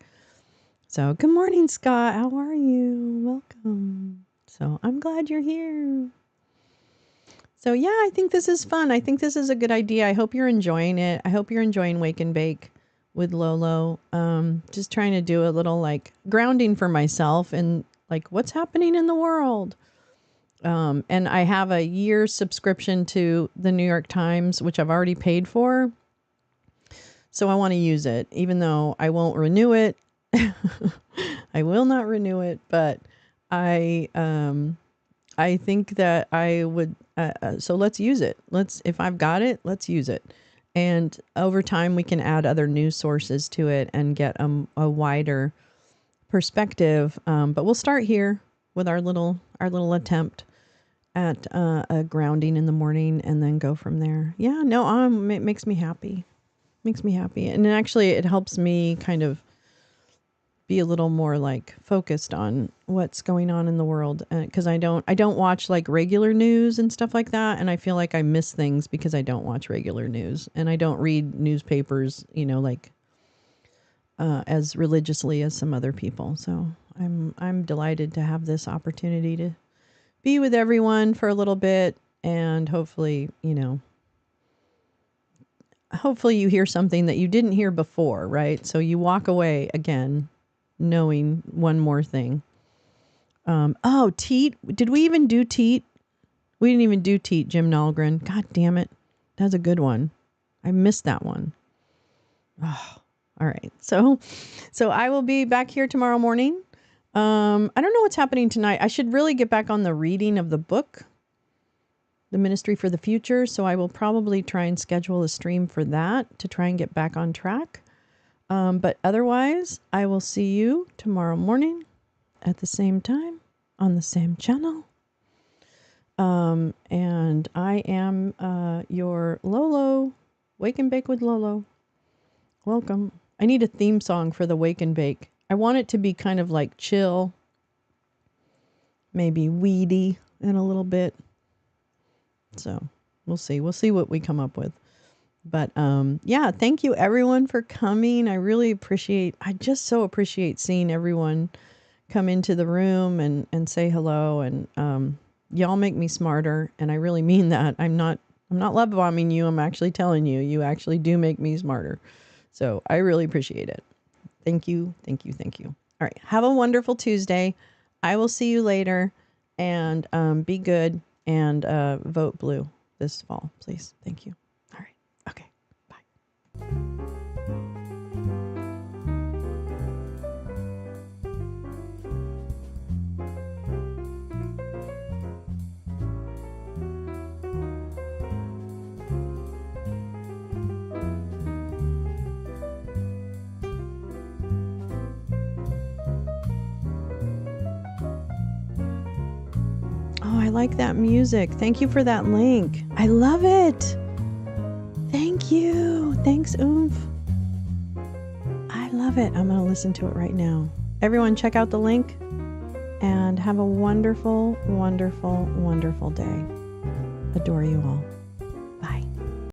So, good morning, Scott. How are you? Welcome. So, I'm glad you're here. So, yeah, I think this is fun. I think this is a good idea. I hope you're enjoying it. I hope you're enjoying Wake and Bake with Lolo. Just trying to do a little like grounding for myself and like what's happening in the world. And I have a year subscription to the New York Times, which I've already paid for. So I want to use it, even though I won't renew it. I will not renew it, but I think that I would. So let's use it. If I've got it, let's use it. And over time, we can add other news sources to it and get a wider perspective. But we'll start here with our little attempt at a grounding in the morning and then go from there. Yeah, no, it makes me happy. Makes me happy. And actually it helps me kind of be a little more like focused on what's going on in the world. Cause I don't watch like regular news and stuff like that. And I feel like I miss things because I don't watch regular news and I don't read newspapers, like as religiously as some other people. So I'm delighted to have this opportunity to be with everyone for a little bit and hopefully you hear something that you didn't hear before, right? So you walk away again knowing one more thing. Teat. Did we even do Teat? We didn't even do Teat, Jim Nalgren. God damn it. That's a good one. I missed that one. Oh, all right. So I will be back here tomorrow morning. I don't know what's happening tonight. I should really get back on the reading of the book, The Ministry for the Future. So I will probably try and schedule a stream for that to try and get back on track. But otherwise, I will see you tomorrow morning at the same time on the same channel. And I am your Lolo, Wake and Bake with Lolo. Welcome. I need a theme song for the Wake and Bake. I want it to be kind of like chill, maybe weedy. in a little bit. So we'll see. We'll see what we come up with. But yeah, thank you everyone for coming. I just so appreciate seeing everyone come into the room and say hello. And y'all make me smarter. And I really mean that. I'm not love bombing you. I'm actually telling you, you actually do make me smarter. So I really appreciate it. Thank you. Thank you. Thank you. All right. Have a wonderful Tuesday. I will see you later, and be good and vote blue this fall, please. Thank you. All right. Okay. Bye. Oh, I like that music. Thank you for that link. I love it. Thank you. Thanks, Oomph. I love it. I'm going to listen to it right now. Everyone, check out the link and have a wonderful, wonderful, wonderful day. Adore you all.